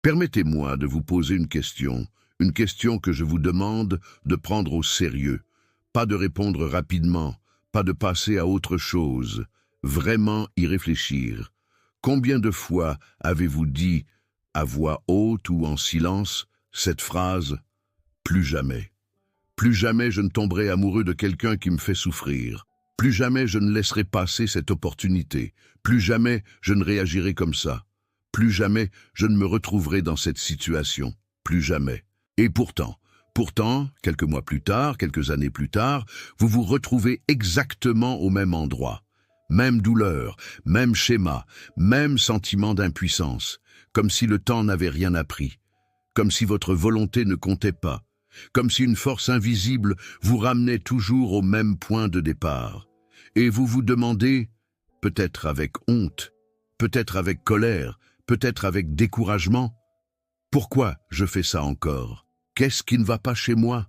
Permettez-moi de vous poser une question que je vous demande de prendre au sérieux, pas de répondre rapidement, pas de passer à autre chose, vraiment y réfléchir. Combien de fois avez-vous dit, à voix haute ou en silence, cette phrase « Plus jamais ». Plus jamais je ne tomberai amoureux de quelqu'un qui me fait souffrir. Plus jamais je ne laisserai passer cette opportunité. Plus jamais je ne réagirai comme ça. Plus jamais je ne me retrouverai dans cette situation. Plus jamais. Et pourtant, quelques mois plus tard, quelques années plus tard, vous vous retrouvez exactement au même endroit. Même douleur, même schéma, même sentiment d'impuissance. Comme si le temps n'avait rien appris. Comme si votre volonté ne comptait pas. Comme si une force invisible vous ramenait toujours au même point de départ. Et vous vous demandez, peut-être avec honte, peut-être avec colère, peut-être avec découragement, pourquoi je fais ça encore? Qu'est-ce qui ne va pas chez moi?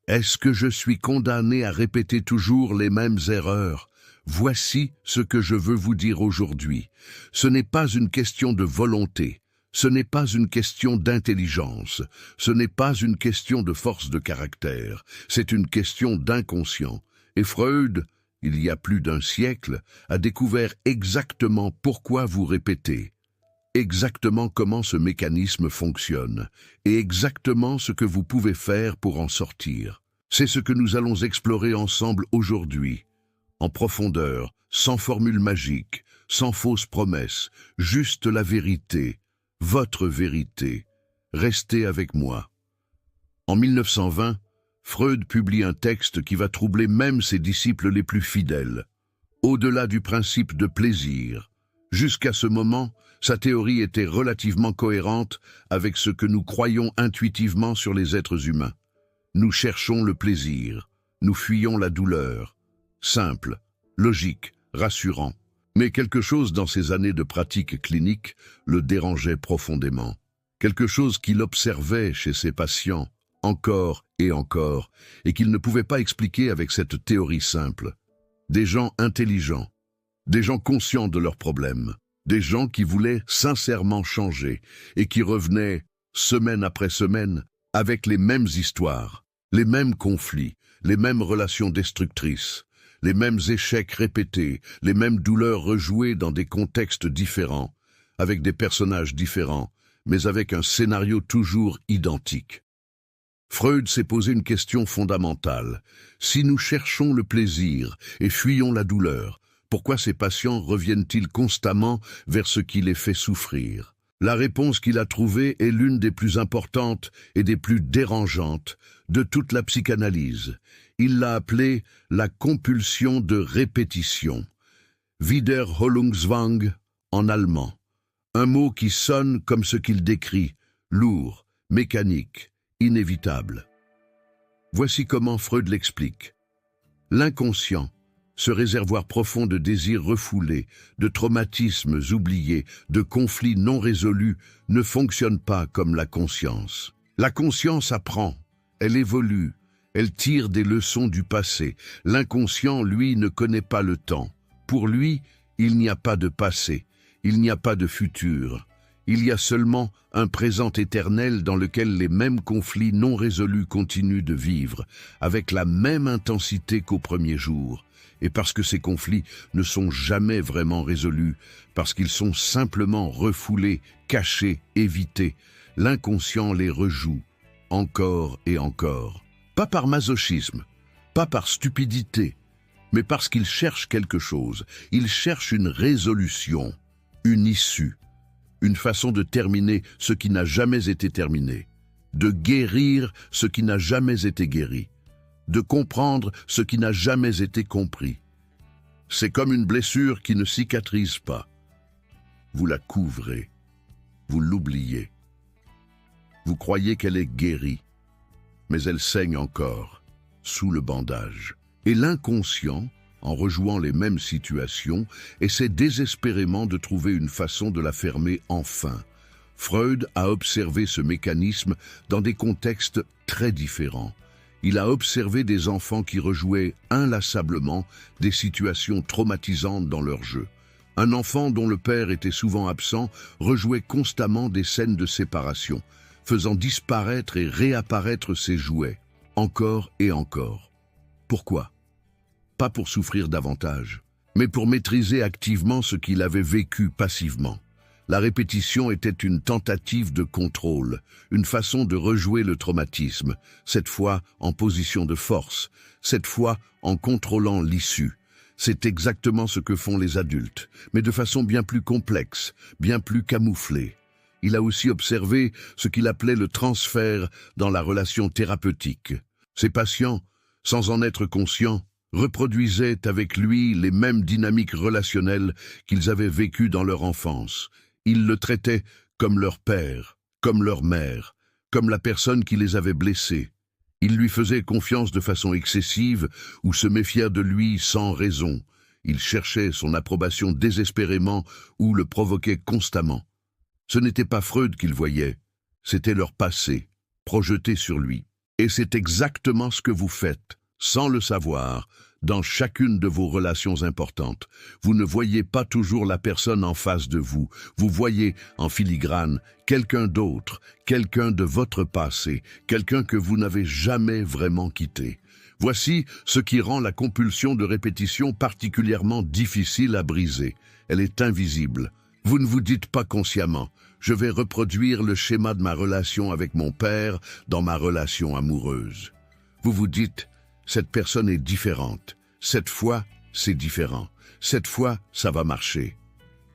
Est-ce que je suis condamné à répéter toujours les mêmes erreurs? Voici ce que je veux vous dire aujourd'hui. Ce n'est pas une question de volonté. Ce n'est pas une question d'intelligence, ce n'est pas une question de force de caractère, c'est une question d'inconscient. Et Freud, il y a plus d'un siècle, a découvert exactement pourquoi vous répétez, exactement comment ce mécanisme fonctionne, et exactement ce que vous pouvez faire pour en sortir. C'est ce que nous allons explorer ensemble aujourd'hui, en profondeur, sans formule magique, sans fausses promesses, juste la vérité. Votre vérité. Restez avec moi. En 1920, Freud publie un texte qui va troubler même ses disciples les plus fidèles. Au-delà du principe de plaisir, jusqu'à ce moment, sa théorie était relativement cohérente avec ce que nous croyons intuitivement sur les êtres humains. Nous cherchons le plaisir, nous fuyons la douleur. Simple, logique, rassurant. Mais quelque chose dans ces années de pratique clinique le dérangeait profondément. Quelque chose qu'il observait chez ses patients, encore, et qu'il ne pouvait pas expliquer avec cette théorie simple. Des gens intelligents, des gens conscients de leurs problèmes, des gens qui voulaient sincèrement changer et qui revenaient, semaine après semaine, avec les mêmes histoires, les mêmes conflits, les mêmes relations destructrices. Les mêmes échecs répétés, les mêmes douleurs rejouées dans des contextes différents, avec des personnages différents, mais avec un scénario toujours identique. Freud s'est posé une question fondamentale. Si nous cherchons le plaisir et fuyons la douleur, pourquoi ces patients reviennent-ils constamment vers ce qui les fait souffrir? La réponse qu'il a trouvée est l'une des plus importantes et des plus dérangeantes de toute la psychanalyse. Il l'a appelée la compulsion de répétition, Wiederholungszwang en allemand, un mot qui sonne comme ce qu'il décrit, lourd, mécanique, inévitable. Voici comment Freud l'explique. L'inconscient, ce réservoir profond de désirs refoulés, de traumatismes oubliés, de conflits non résolus, ne fonctionne pas comme la conscience. La conscience apprend, elle évolue, elle tire des leçons du passé. L'inconscient, lui, ne connaît pas le temps. Pour lui, il n'y a pas de passé, il n'y a pas de futur. Il y a seulement un présent éternel dans lequel les mêmes conflits non résolus continuent de vivre, avec la même intensité qu'au premier jour. Et parce que ces conflits ne sont jamais vraiment résolus, parce qu'ils sont simplement refoulés, cachés, évités, l'inconscient les rejoue, encore et encore. Pas par masochisme, pas par stupidité, mais parce qu'il cherche quelque chose. Il cherche une résolution, une issue, une façon de terminer ce qui n'a jamais été terminé, de guérir ce qui n'a jamais été guéri, de comprendre ce qui n'a jamais été compris. C'est comme une blessure qui ne cicatrise pas. Vous la couvrez, vous l'oubliez. Vous croyez qu'elle est guérie, mais elle saigne encore, sous le bandage. Et l'inconscient, en rejouant les mêmes situations, essaie désespérément de trouver une façon de la fermer enfin. Freud a observé ce mécanisme dans des contextes très différents. Il a observé des enfants qui rejouaient inlassablement des situations traumatisantes dans leur jeu. Un enfant dont le père était souvent absent rejouait constamment des scènes de séparation, faisant disparaître et réapparaître ses jouets, encore et encore. Pourquoi? Pas pour souffrir davantage, mais pour maîtriser activement ce qu'il avait vécu passivement. La répétition était une tentative de contrôle, une façon de rejouer le traumatisme, cette fois en position de force, cette fois en contrôlant l'issue. C'est exactement ce que font les adultes, mais de façon bien plus complexe, bien plus camouflée. Il a aussi observé ce qu'il appelait le transfert dans la relation thérapeutique. Ses patients, sans en être conscients, reproduisaient avec lui les mêmes dynamiques relationnelles qu'ils avaient vécues dans leur enfance. Ils le traitaient comme leur père, comme leur mère, comme la personne qui les avait blessés. Ils lui faisaient confiance de façon excessive ou se méfiaient de lui sans raison. Ils cherchaient son approbation désespérément ou le provoquaient constamment. Ce n'était pas Freud qu'ils voyaient, c'était leur passé, projeté sur lui. Et c'est exactement ce que vous faites, sans le savoir, dans chacune de vos relations importantes. Vous ne voyez pas toujours la personne en face de vous. Vous voyez, en filigrane, quelqu'un d'autre, quelqu'un de votre passé, quelqu'un que vous n'avez jamais vraiment quitté. Voici ce qui rend la compulsion de répétition particulièrement difficile à briser. Elle est invisible. Vous ne vous dites pas consciemment « Je vais reproduire le schéma de ma relation avec mon père dans ma relation amoureuse ». Vous vous dites « Cette personne est différente. Cette fois, c'est différent. Cette fois, ça va marcher. »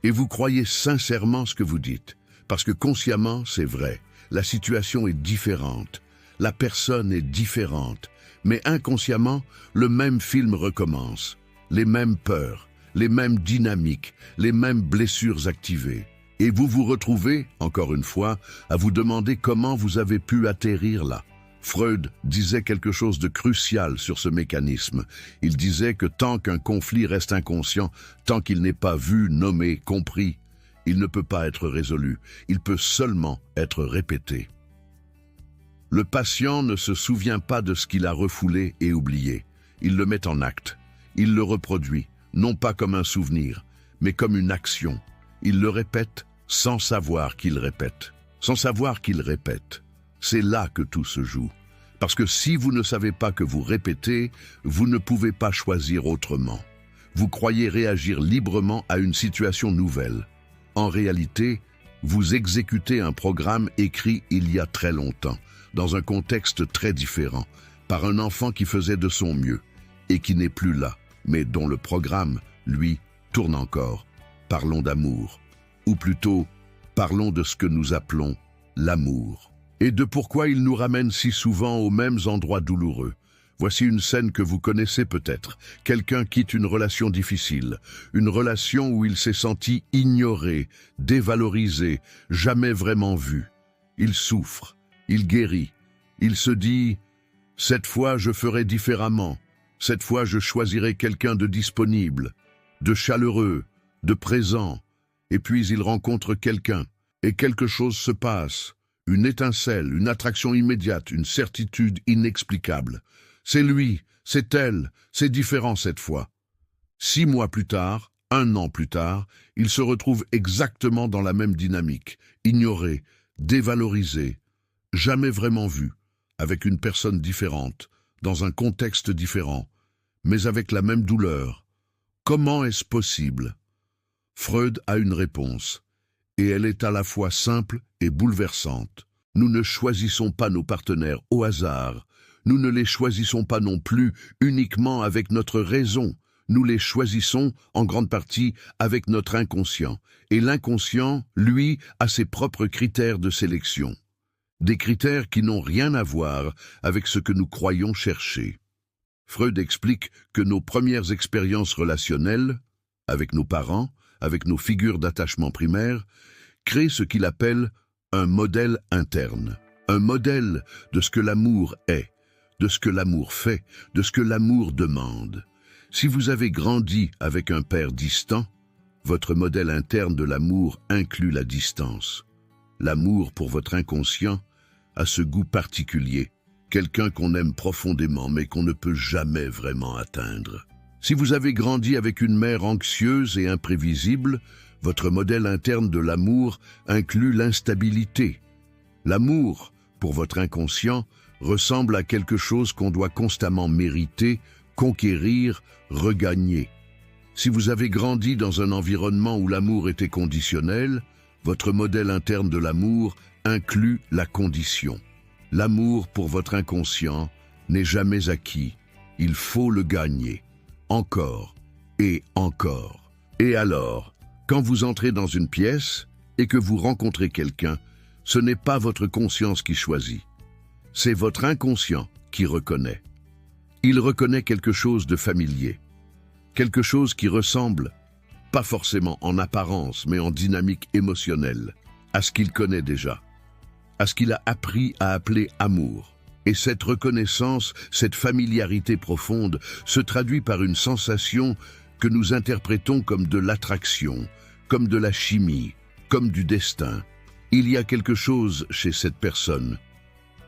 Et vous croyez sincèrement ce que vous dites, parce que consciemment, c'est vrai. La situation est différente. La personne est différente. Mais inconsciemment, le même film recommence. Les mêmes peurs, les mêmes dynamiques, les mêmes blessures activées. Et vous vous retrouvez, encore une fois, à vous demander comment vous avez pu atterrir là. Freud disait quelque chose de crucial sur ce mécanisme. Il disait que tant qu'un conflit reste inconscient, tant qu'il n'est pas vu, nommé, compris, il ne peut pas être résolu. Il peut seulement être répété. Le patient ne se souvient pas de ce qu'il a refoulé et oublié. Il le met en acte. Il le reproduit, non pas comme un souvenir, mais comme une action. Il le répète sans savoir qu'il répète. Sans savoir qu'il répète. C'est là que tout se joue. Parce que si vous ne savez pas que vous répétez, vous ne pouvez pas choisir autrement. Vous croyez réagir librement à une situation nouvelle. En réalité, vous exécutez un programme écrit il y a très longtemps, dans un contexte très différent, par un enfant qui faisait de son mieux, et qui n'est plus là, mais dont le programme, lui, tourne encore. Parlons d'amour. Ou plutôt, parlons de ce que nous appelons l'amour. Et de pourquoi il nous ramène si souvent aux mêmes endroits douloureux. Voici une scène que vous connaissez peut-être. Quelqu'un quitte une relation difficile, une relation où il s'est senti ignoré, dévalorisé, jamais vraiment vu. Il souffre, il guérit, il se dit « Cette fois je ferai différemment, cette fois je choisirai quelqu'un de disponible, de chaleureux, de présent. » Et puis il rencontre quelqu'un, et quelque chose se passe. Une étincelle, une attraction immédiate, une certitude inexplicable. C'est lui, c'est elle, c'est différent cette fois. 6 mois plus tard, 1 an plus tard, il se retrouve exactement dans la même dynamique, ignoré, dévalorisé, jamais vraiment vu, avec une personne différente, dans un contexte différent, mais avec la même douleur. Comment est-ce possible? Freud a une réponse. Et elle est à la fois simple et bouleversante. Nous ne choisissons pas nos partenaires au hasard. Nous ne les choisissons pas non plus uniquement avec notre raison. Nous les choisissons en grande partie avec notre inconscient. Et l'inconscient, lui, a ses propres critères de sélection. Des critères qui n'ont rien à voir avec ce que nous croyons chercher. Freud explique que nos premières expériences relationnelles, avec nos parents, avec nos figures d'attachement primaires, crée ce qu'il appelle un modèle interne. Un modèle de ce que l'amour est, de ce que l'amour fait, de ce que l'amour demande. Si vous avez grandi avec un père distant, votre modèle interne de l'amour inclut la distance. L'amour pour votre inconscient a ce goût particulier, quelqu'un qu'on aime profondément mais qu'on ne peut jamais vraiment atteindre. Si vous avez grandi avec une mère anxieuse et imprévisible, votre modèle interne de l'amour inclut l'instabilité. L'amour, pour votre inconscient, ressemble à quelque chose qu'on doit constamment mériter, conquérir, regagner. Si vous avez grandi dans un environnement où l'amour était conditionnel, votre modèle interne de l'amour inclut la condition. L'amour pour votre inconscient n'est jamais acquis. Il faut le gagner. Encore et encore. Et alors, quand vous entrez dans une pièce et que vous rencontrez quelqu'un, ce n'est pas votre conscience qui choisit. C'est votre inconscient qui reconnaît. Il reconnaît quelque chose de familier. Quelque chose qui ressemble, pas forcément en apparence, mais en dynamique émotionnelle, à ce qu'il connaît déjà, à ce qu'il a appris à appeler amour. Et cette reconnaissance, cette familiarité profonde, se traduit par une sensation que nous interprétons comme de l'attraction, comme de la chimie, comme du destin. Il y a quelque chose chez cette personne.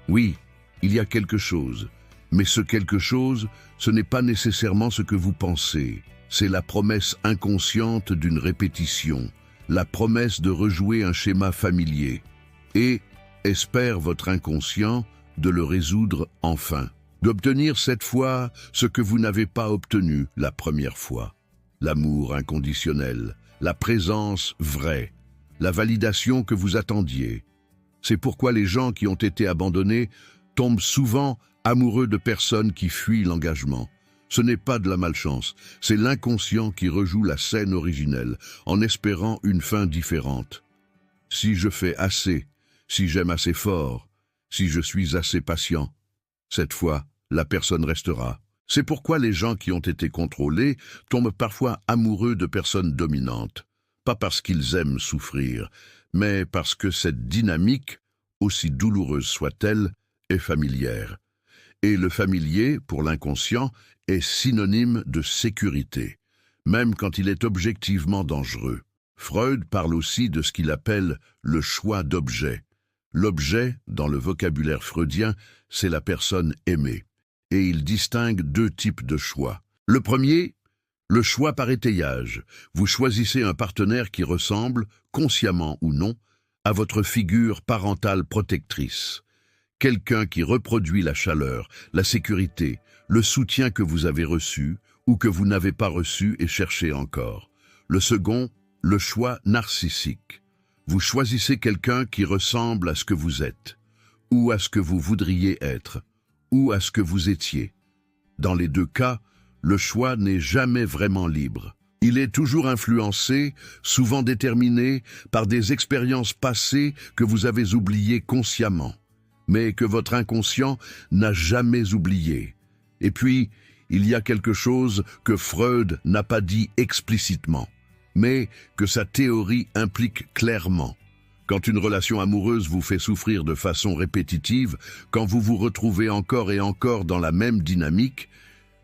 Oui, il y a quelque chose. Mais ce quelque chose, ce n'est pas nécessairement ce que vous pensez. C'est la promesse inconsciente d'une répétition, la promesse de rejouer un schéma familier. Et, espère votre inconscient, de le résoudre enfin. D'obtenir cette fois ce que vous n'avez pas obtenu la première fois. L'amour inconditionnel, la présence vraie, la validation que vous attendiez. C'est pourquoi les gens qui ont été abandonnés tombent souvent amoureux de personnes qui fuient l'engagement. Ce n'est pas de la malchance, c'est l'inconscient qui rejoue la scène originelle, en espérant une fin différente. Si je fais assez, si j'aime assez fort, si je suis assez patient, cette fois, la personne restera. C'est pourquoi les gens qui ont été contrôlés tombent parfois amoureux de personnes dominantes, pas parce qu'ils aiment souffrir, mais parce que cette dynamique, aussi douloureuse soit-elle, est familière. Et le familier, pour l'inconscient, est synonyme de sécurité, même quand il est objectivement dangereux. Freud parle aussi de ce qu'il appelle le choix d'objet. L'objet, dans le vocabulaire freudien, c'est la personne aimée. Et il distingue deux types de choix. Le premier, le choix par étayage. Vous choisissez un partenaire qui ressemble, consciemment ou non, à votre figure parentale protectrice. Quelqu'un qui reproduit la chaleur, la sécurité, le soutien que vous avez reçu ou que vous n'avez pas reçu et cherchez encore. Le second, le choix narcissique. Vous choisissez quelqu'un qui ressemble à ce que vous êtes, ou à ce que vous voudriez être, ou à ce que vous étiez. Dans les deux cas, le choix n'est jamais vraiment libre. Il est toujours influencé, souvent déterminé, par des expériences passées que vous avez oubliées consciemment, mais que votre inconscient n'a jamais oublié. Et puis, il y a quelque chose que Freud n'a pas dit explicitement, mais que sa théorie implique clairement. Quand une relation amoureuse vous fait souffrir de façon répétitive, quand vous vous retrouvez encore et encore dans la même dynamique,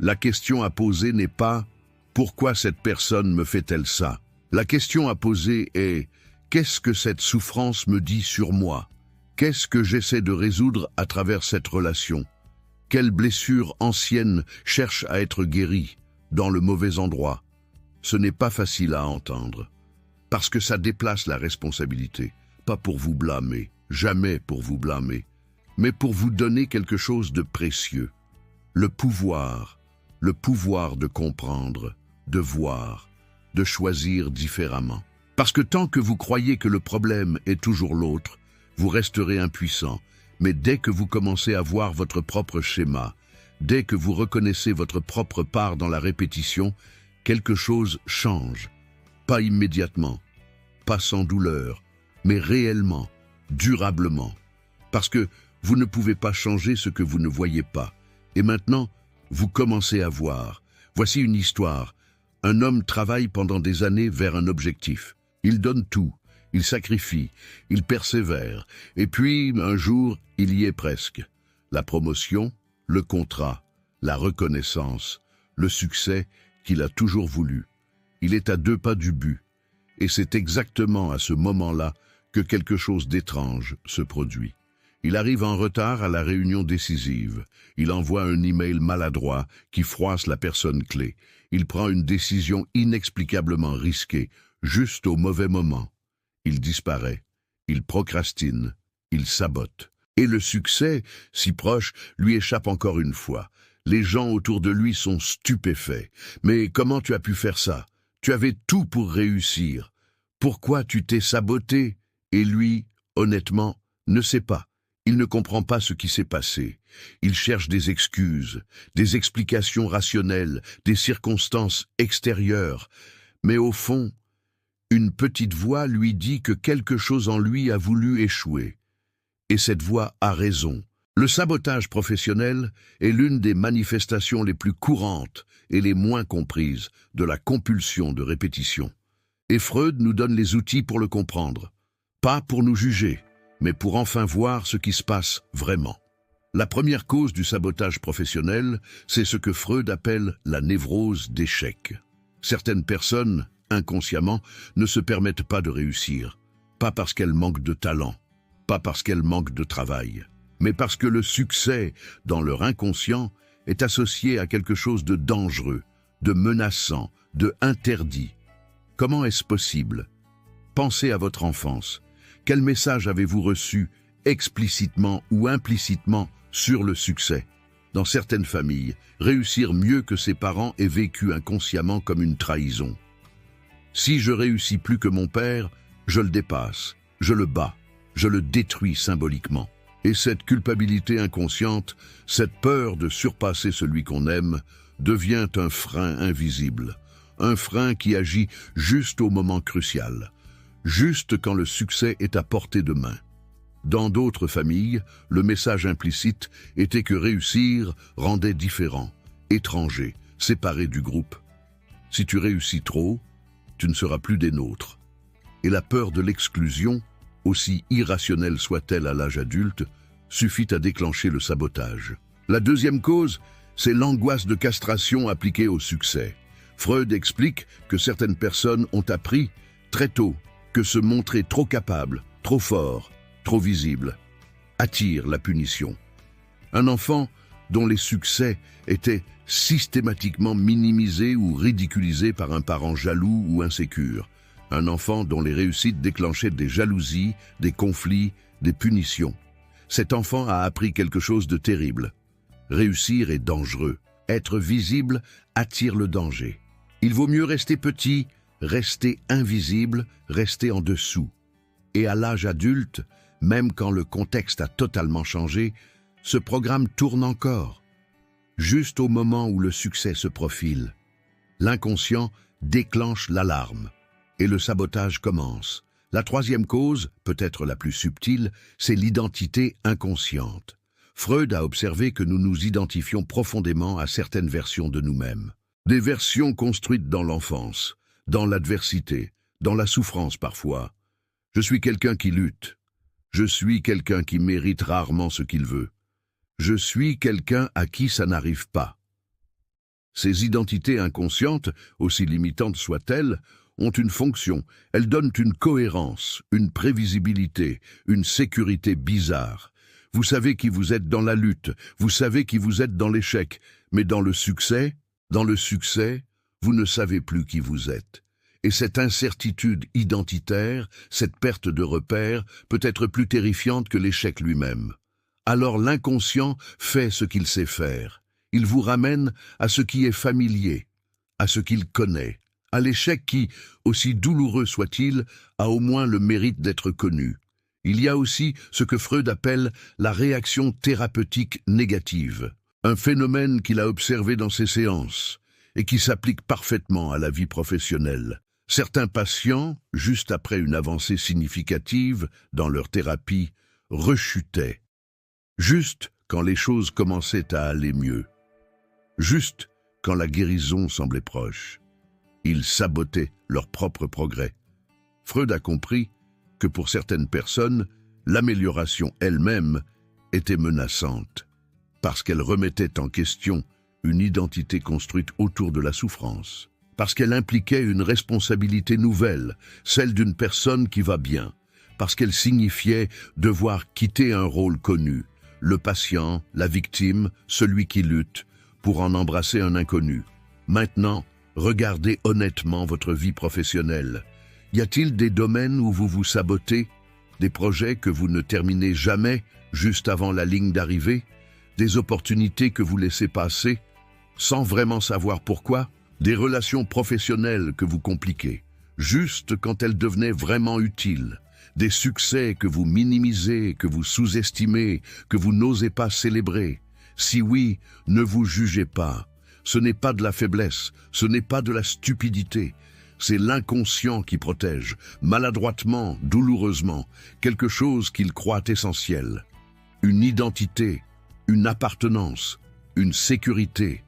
la question à poser n'est pas « Pourquoi cette personne me fait-elle ça ?» La question à poser est « Qu'est-ce que cette souffrance me dit sur moi ? Qu'est-ce que j'essaie de résoudre à travers cette relation ? Quelle blessure ancienne cherche à être guérie, dans le mauvais endroit ?» Ce n'est pas facile à entendre, parce que ça déplace la responsabilité, pas pour vous blâmer, jamais pour vous blâmer, mais pour vous donner quelque chose de précieux, le pouvoir de comprendre, de voir, de choisir différemment. Parce que tant que vous croyez que le problème est toujours l'autre, vous resterez impuissant, mais dès que vous commencez à voir votre propre schéma, dès que vous reconnaissez votre propre part dans la répétition, quelque chose change, pas immédiatement, pas sans douleur, mais réellement, durablement, parce que vous ne pouvez pas changer ce que vous ne voyez pas. Et maintenant, vous commencez à voir. Voici une histoire. Un homme travaille pendant des années vers un objectif. Il donne tout, il sacrifie, il persévère, et puis, un jour, il y est presque. La promotion, le contrat, la reconnaissance, le succès qu'il a toujours voulu. Il est à 2 pas du but, et c'est exactement à ce moment-là que quelque chose d'étrange se produit. Il arrive en retard à la réunion décisive. Il envoie un email maladroit qui froisse la personne clé. Il prend une décision inexplicablement risquée, juste au mauvais moment. Il disparaît. Il procrastine. Il sabote. Et le succès, si proche, lui échappe encore une fois. Les gens autour de lui sont stupéfaits. Mais comment tu as pu faire ça? Tu avais tout pour réussir. Pourquoi tu t'es saboté? Et lui, honnêtement, ne sait pas. Il ne comprend pas ce qui s'est passé. Il cherche des excuses, des explications rationnelles, des circonstances extérieures. Mais au fond, une petite voix lui dit que quelque chose en lui a voulu échouer. Et cette voix a raison. Le sabotage professionnel est l'une des manifestations les plus courantes et les moins comprises de la compulsion de répétition. Et Freud nous donne les outils pour le comprendre. Pas pour nous juger, mais pour enfin voir ce qui se passe vraiment. La première cause du sabotage professionnel, c'est ce que Freud appelle la névrose d'échec. Certaines personnes, inconsciemment, ne se permettent pas de réussir, pas parce qu'elles manquent de talent, pas parce qu'elles manquent de travail, mais parce que le succès, dans leur inconscient, est associé à quelque chose de dangereux, de menaçant, de interdit. Comment est-ce possible? Pensez à votre enfance. Quel message avez-vous reçu, explicitement ou implicitement, sur le succès? Dans certaines familles, réussir mieux que ses parents est vécu inconsciemment comme une trahison. Si je réussis plus que mon père, je le dépasse, je le bats, je le détruis symboliquement. Et cette culpabilité inconsciente, cette peur de surpasser celui qu'on aime, devient un frein invisible. Un frein qui agit juste au moment crucial, juste quand le succès est à portée de main. Dans d'autres familles, le message implicite était que réussir rendait différent, étranger, séparé du groupe. Si tu réussis trop, tu ne seras plus des nôtres. Et la peur de l'exclusion, aussi irrationnelle soit-elle à l'âge adulte, suffit à déclencher le sabotage. La deuxième cause, c'est l'angoisse de castration appliquée au succès. Freud explique que certaines personnes ont appris, très tôt, que se montrer trop capable, trop fort, trop visible, attire la punition. Un enfant dont les succès étaient systématiquement minimisés ou ridiculisés par un parent jaloux ou insécure. Un enfant dont les réussites déclenchaient des jalousies, des conflits, des punitions. Cet enfant a appris quelque chose de terrible. Réussir est dangereux. Être visible attire le danger. Il vaut mieux rester petit, rester invisible, rester en dessous. Et à l'âge adulte, même quand le contexte a totalement changé, ce programme tourne encore. Juste au moment où le succès se profile, l'inconscient déclenche l'alarme et le sabotage commence. La troisième cause, peut-être la plus subtile, c'est l'identité inconsciente. Freud a observé que nous nous identifions profondément à certaines versions de nous-mêmes. Des versions construites dans l'enfance, dans l'adversité, dans la souffrance parfois. Je suis quelqu'un qui lutte. Je suis quelqu'un qui mérite rarement ce qu'il veut. Je suis quelqu'un à qui ça n'arrive pas. Ces identités inconscientes, aussi limitantes soient-elles, ont une fonction. Elles donnent une cohérence, une prévisibilité, une sécurité bizarre. Vous savez qui vous êtes dans la lutte, vous savez qui vous êtes dans l'échec, mais dans le succès, vous ne savez plus qui vous êtes. Et cette incertitude identitaire, cette perte de repère, peut être plus terrifiante que l'échec lui-même. Alors l'inconscient fait ce qu'il sait faire. Il vous ramène à ce qui est familier, à ce qu'il connaît, à l'échec qui, aussi douloureux soit-il, a au moins le mérite d'être connu. Il y a aussi ce que Freud appelle la réaction thérapeutique négative, un phénomène qu'il a observé dans ses séances et qui s'applique parfaitement à la vie professionnelle. Certains patients, juste après une avancée significative dans leur thérapie, rechutaient, juste quand les choses commençaient à aller mieux, juste quand la guérison semblait proche. Ils sabotaient leur propre progrès. Freud a compris que pour certaines personnes, l'amélioration elle-même était menaçante, parce qu'elle remettait en question une identité construite autour de la souffrance, parce qu'elle impliquait une responsabilité nouvelle, celle d'une personne qui va bien, parce qu'elle signifiait devoir quitter un rôle connu, le patient, la victime, celui qui lutte, pour en embrasser un inconnu. Maintenant, regardez honnêtement votre vie professionnelle. Y a-t-il des domaines où vous vous sabotez? Des projets que vous ne terminez jamais, juste avant la ligne d'arrivée? Des opportunités que vous laissez passer, sans vraiment savoir pourquoi? Des relations professionnelles que vous compliquez, juste quand elles devenaient vraiment utiles? Des succès que vous minimisez, que vous sous-estimez, que vous n'osez pas célébrer? Si oui, ne vous jugez pas. Ce n'est pas de la faiblesse, ce n'est pas de la stupidité. C'est l'inconscient qui protège, maladroitement, douloureusement, quelque chose qu'il croit essentiel. Une identité, une appartenance, une sécurité.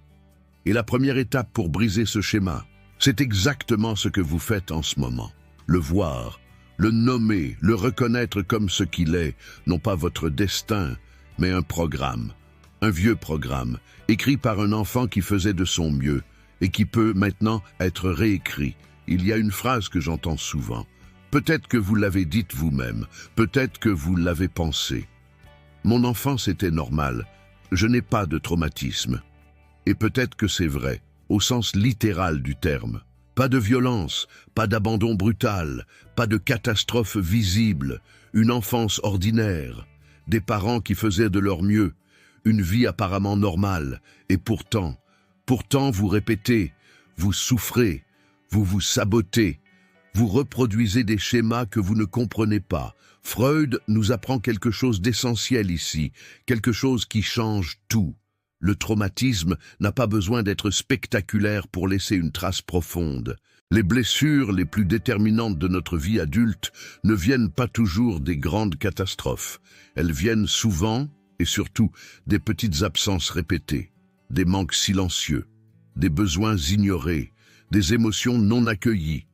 Et la première étape pour briser ce schéma, c'est exactement ce que vous faites en ce moment. Le voir, le nommer, le reconnaître comme ce qu'il est, non pas votre destin, mais un programme. Un vieux programme, écrit par un enfant qui faisait de son mieux et qui peut maintenant être réécrit. Il y a une phrase que j'entends souvent. Peut-être que vous l'avez dite vous-même, peut-être que vous l'avez pensé. Mon enfance était normale, je n'ai pas de traumatisme. Et peut-être que c'est vrai, au sens littéral du terme. Pas de violence, pas d'abandon brutal, pas de catastrophe visible, une enfance ordinaire, des parents qui faisaient de leur mieux, une vie apparemment normale, et pourtant vous répétez, vous souffrez, vous vous sabotez, vous reproduisez des schémas que vous ne comprenez pas. Freud nous apprend quelque chose d'essentiel ici, quelque chose qui change tout. Le traumatisme n'a pas besoin d'être spectaculaire pour laisser une trace profonde. Les blessures les plus déterminantes de notre vie adulte ne viennent pas toujours des grandes catastrophes. Elles viennent souvent, et surtout, des petites absences répétées, des manques silencieux, des besoins ignorés, des émotions non accueillies,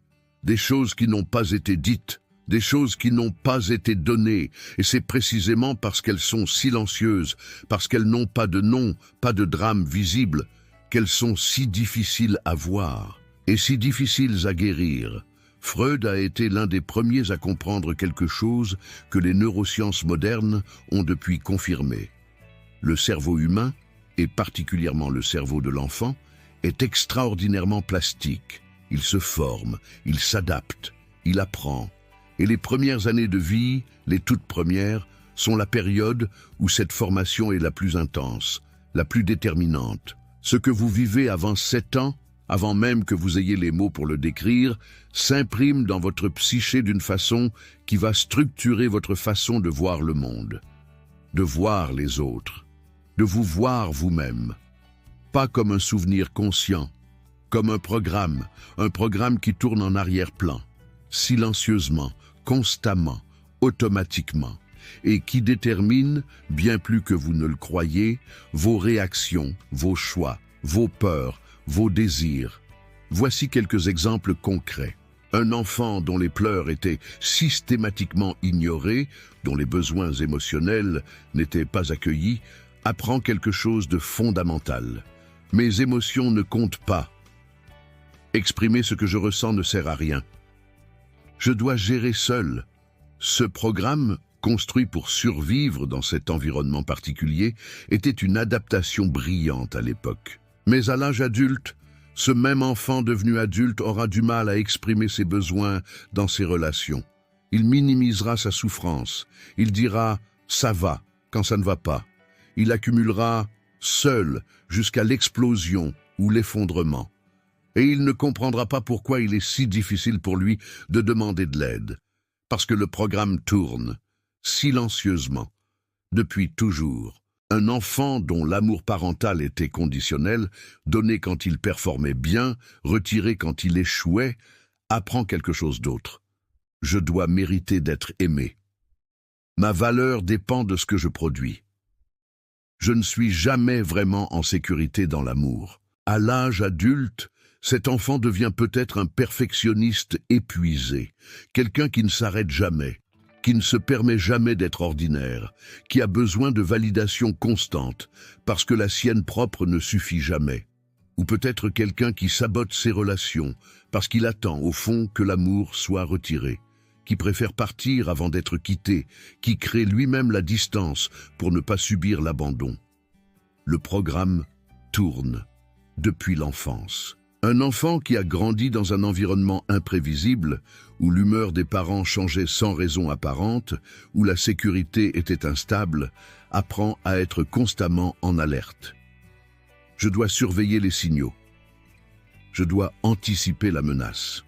des choses qui n'ont pas été dites, des choses qui n'ont pas été données, et c'est précisément parce qu'elles sont silencieuses, parce qu'elles n'ont pas de nom, pas de drame visible, qu'elles sont si difficiles à voir et si difficiles à guérir. Freud a été l'un des premiers à comprendre quelque chose que les neurosciences modernes ont depuis confirmé. Le cerveau humain, et particulièrement le cerveau de l'enfant, est extraordinairement plastique. Il se forme, il s'adapte, il apprend. Et les premières années de vie, les toutes premières, sont la période où cette formation est la plus intense, la plus déterminante. Ce que vous vivez avant 7 ans, avant même que vous ayez les mots pour le décrire, s'imprime dans votre psyché d'une façon qui va structurer votre façon de voir le monde, de voir les autres, de vous voir vous-même. Pas comme un souvenir conscient, comme un programme qui tourne en arrière-plan, silencieusement, constamment, automatiquement, et qui détermine, bien plus que vous ne le croyez, vos réactions, vos choix, vos peurs, vos désirs. Voici quelques exemples concrets. Un enfant dont les pleurs étaient systématiquement ignorés, dont les besoins émotionnels n'étaient pas accueillis, apprend quelque chose de fondamental. Mes émotions ne comptent pas. Exprimer ce que je ressens ne sert à rien. Je dois gérer seul. Ce programme, construit pour survivre dans cet environnement particulier, était une adaptation brillante à l'époque. Mais à l'âge adulte, ce même enfant devenu adulte aura du mal à exprimer ses besoins dans ses relations. Il minimisera sa souffrance. Il dira « ça va » quand ça ne va pas. Il accumulera seul jusqu'à l'explosion ou l'effondrement. Et il ne comprendra pas pourquoi il est si difficile pour lui de demander de l'aide. Parce que le programme tourne, silencieusement, depuis toujours. Un enfant dont l'amour parental était conditionnel, donné quand il performait bien, retiré quand il échouait, apprend quelque chose d'autre. Je dois mériter d'être aimé. Ma valeur dépend de ce que je produis. Je ne suis jamais vraiment en sécurité dans l'amour. À l'âge adulte, cet enfant devient peut-être un perfectionniste épuisé, quelqu'un qui ne s'arrête jamais, qui ne se permet jamais d'être ordinaire, qui a besoin de validation constante, parce que la sienne propre ne suffit jamais. Ou peut-être quelqu'un qui sabote ses relations, parce qu'il attend, au fond, que l'amour soit retiré, qui préfère partir avant d'être quitté, qui crée lui-même la distance pour ne pas subir l'abandon. Le programme tourne depuis l'enfance. Un enfant qui a grandi dans un environnement imprévisible, où l'humeur des parents changeait sans raison apparente, où la sécurité était instable, apprend à être constamment en alerte. Je dois surveiller les signaux. Je dois anticiper la menace.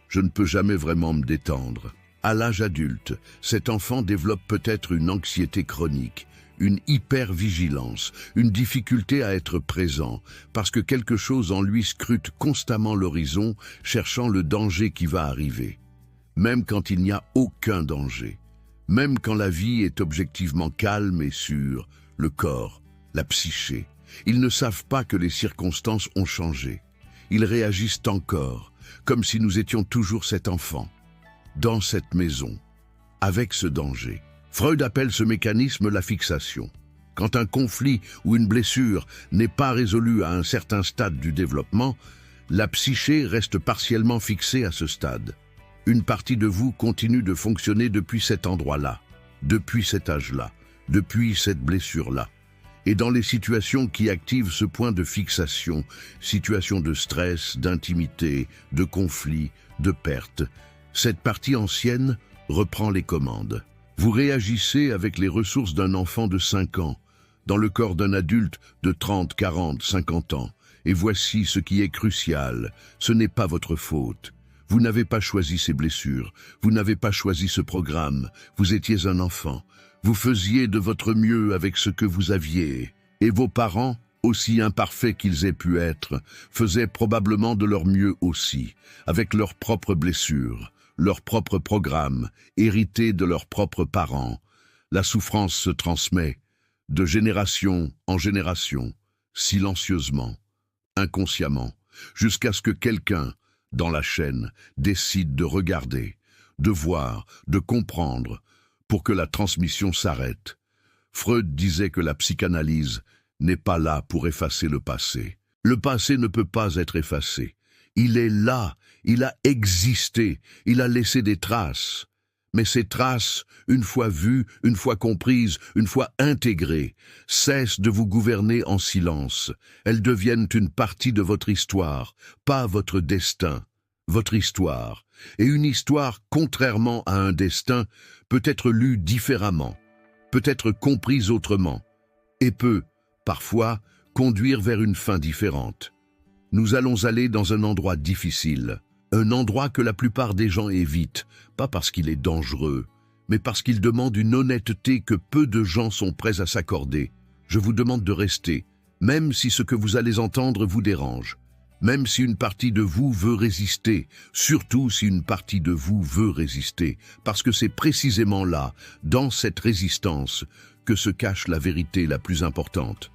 Je ne peux jamais vraiment me détendre. À l'âge adulte, cet enfant développe peut-être une anxiété chronique, une hypervigilance, une difficulté à être présent, parce que quelque chose en lui scrute constamment l'horizon, cherchant le danger qui va arriver. Même quand il n'y a aucun danger, même quand la vie est objectivement calme et sûre, le corps, la psyché, ils ne savent pas que les circonstances ont changé. Ils réagissent encore, comme si nous étions toujours cet enfant, dans cette maison, avec ce danger. Freud appelle ce mécanisme la fixation. Quand un conflit ou une blessure n'est pas résolu à un certain stade du développement, la psyché reste partiellement fixée à ce stade. Une partie de vous continue de fonctionner depuis cet endroit-là, depuis cet âge-là, depuis cette blessure-là. Et dans les situations qui activent ce point de fixation, situations de stress, d'intimité, de conflit, de perte, cette partie ancienne reprend les commandes. Vous réagissez avec les ressources d'un enfant de 5 ans, dans le corps d'un adulte de 30, 40, 50 ans. Et voici ce qui est crucial, ce n'est pas votre faute. Vous n'avez pas choisi ces blessures, vous n'avez pas choisi ce programme, vous étiez un enfant. Vous faisiez de votre mieux avec ce que vous aviez, et vos parents, aussi imparfaits qu'ils aient pu être, faisaient probablement de leur mieux aussi, avec leurs propres blessures, leurs propres programmes, hérités de leurs propres parents. La souffrance se transmet, de génération en génération, silencieusement, inconsciemment, jusqu'à ce que quelqu'un, dans la chaîne, décide de regarder, de voir, de comprendre, pour que la transmission s'arrête. Freud disait que la psychanalyse n'est pas là pour effacer le passé. Le passé ne peut pas être effacé. Il est là, il a existé, il a laissé des traces. Mais ces traces, une fois vues, une fois comprises, une fois intégrées, cessent de vous gouverner en silence. Elles deviennent une partie de votre histoire, pas votre destin. Votre histoire. Et une histoire, contrairement à un destin, peut être lue différemment, peut être comprise autrement, et peut, parfois, conduire vers une fin différente. Nous allons aller dans un endroit difficile, un endroit que la plupart des gens évitent, pas parce qu'il est dangereux, mais parce qu'il demande une honnêteté que peu de gens sont prêts à s'accorder. Je vous demande de rester, même si ce que vous allez entendre vous dérange. Même si une partie de vous veut résister, surtout si une partie de vous veut résister, parce que c'est précisément là, dans cette résistance, que se cache la vérité la plus importante.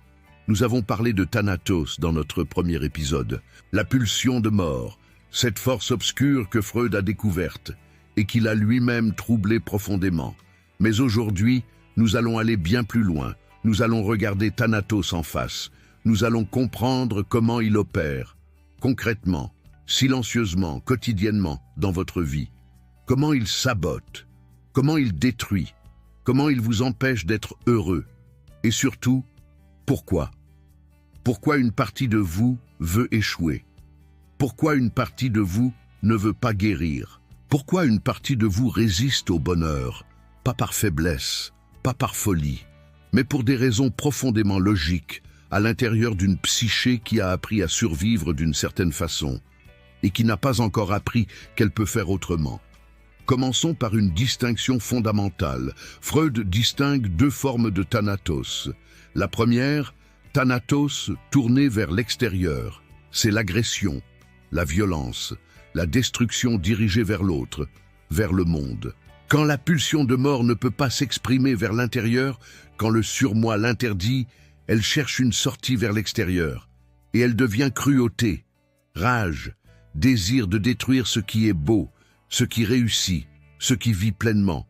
Nous avons parlé de Thanatos dans notre premier épisode, la pulsion de mort, cette force obscure que Freud a découverte et qu'il a lui-même troublée profondément. Mais aujourd'hui, nous allons aller bien plus loin, nous allons regarder Thanatos en face, nous allons comprendre comment il opère, concrètement, silencieusement, quotidiennement, dans votre vie. Comment il sabote, comment il détruit, comment il vous empêche d'être heureux. Et surtout, pourquoi? Pourquoi une partie de vous veut échouer? Pourquoi une partie de vous ne veut pas guérir? Pourquoi une partie de vous résiste au bonheur? Pas par faiblesse, pas par folie, mais pour des raisons profondément logiques, à l'intérieur d'une psyché qui a appris à survivre d'une certaine façon et qui n'a pas encore appris qu'elle peut faire autrement. Commençons par une distinction fondamentale. Freud distingue 2 formes de Thanatos. La première, Thanatos tourné vers l'extérieur, c'est l'agression, la violence, la destruction dirigée vers l'autre, vers le monde. Quand la pulsion de mort ne peut pas s'exprimer vers l'intérieur, quand le surmoi l'interdit, elle cherche une sortie vers l'extérieur, et elle devient cruauté, rage, désir de détruire ce qui est beau, ce qui réussit, ce qui vit pleinement.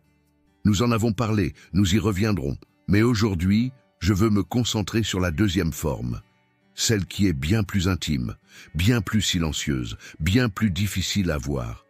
Nous en avons parlé, nous y reviendrons, mais aujourd'hui, je veux me concentrer sur la deuxième forme, celle qui est bien plus intime, bien plus silencieuse, bien plus difficile à voir.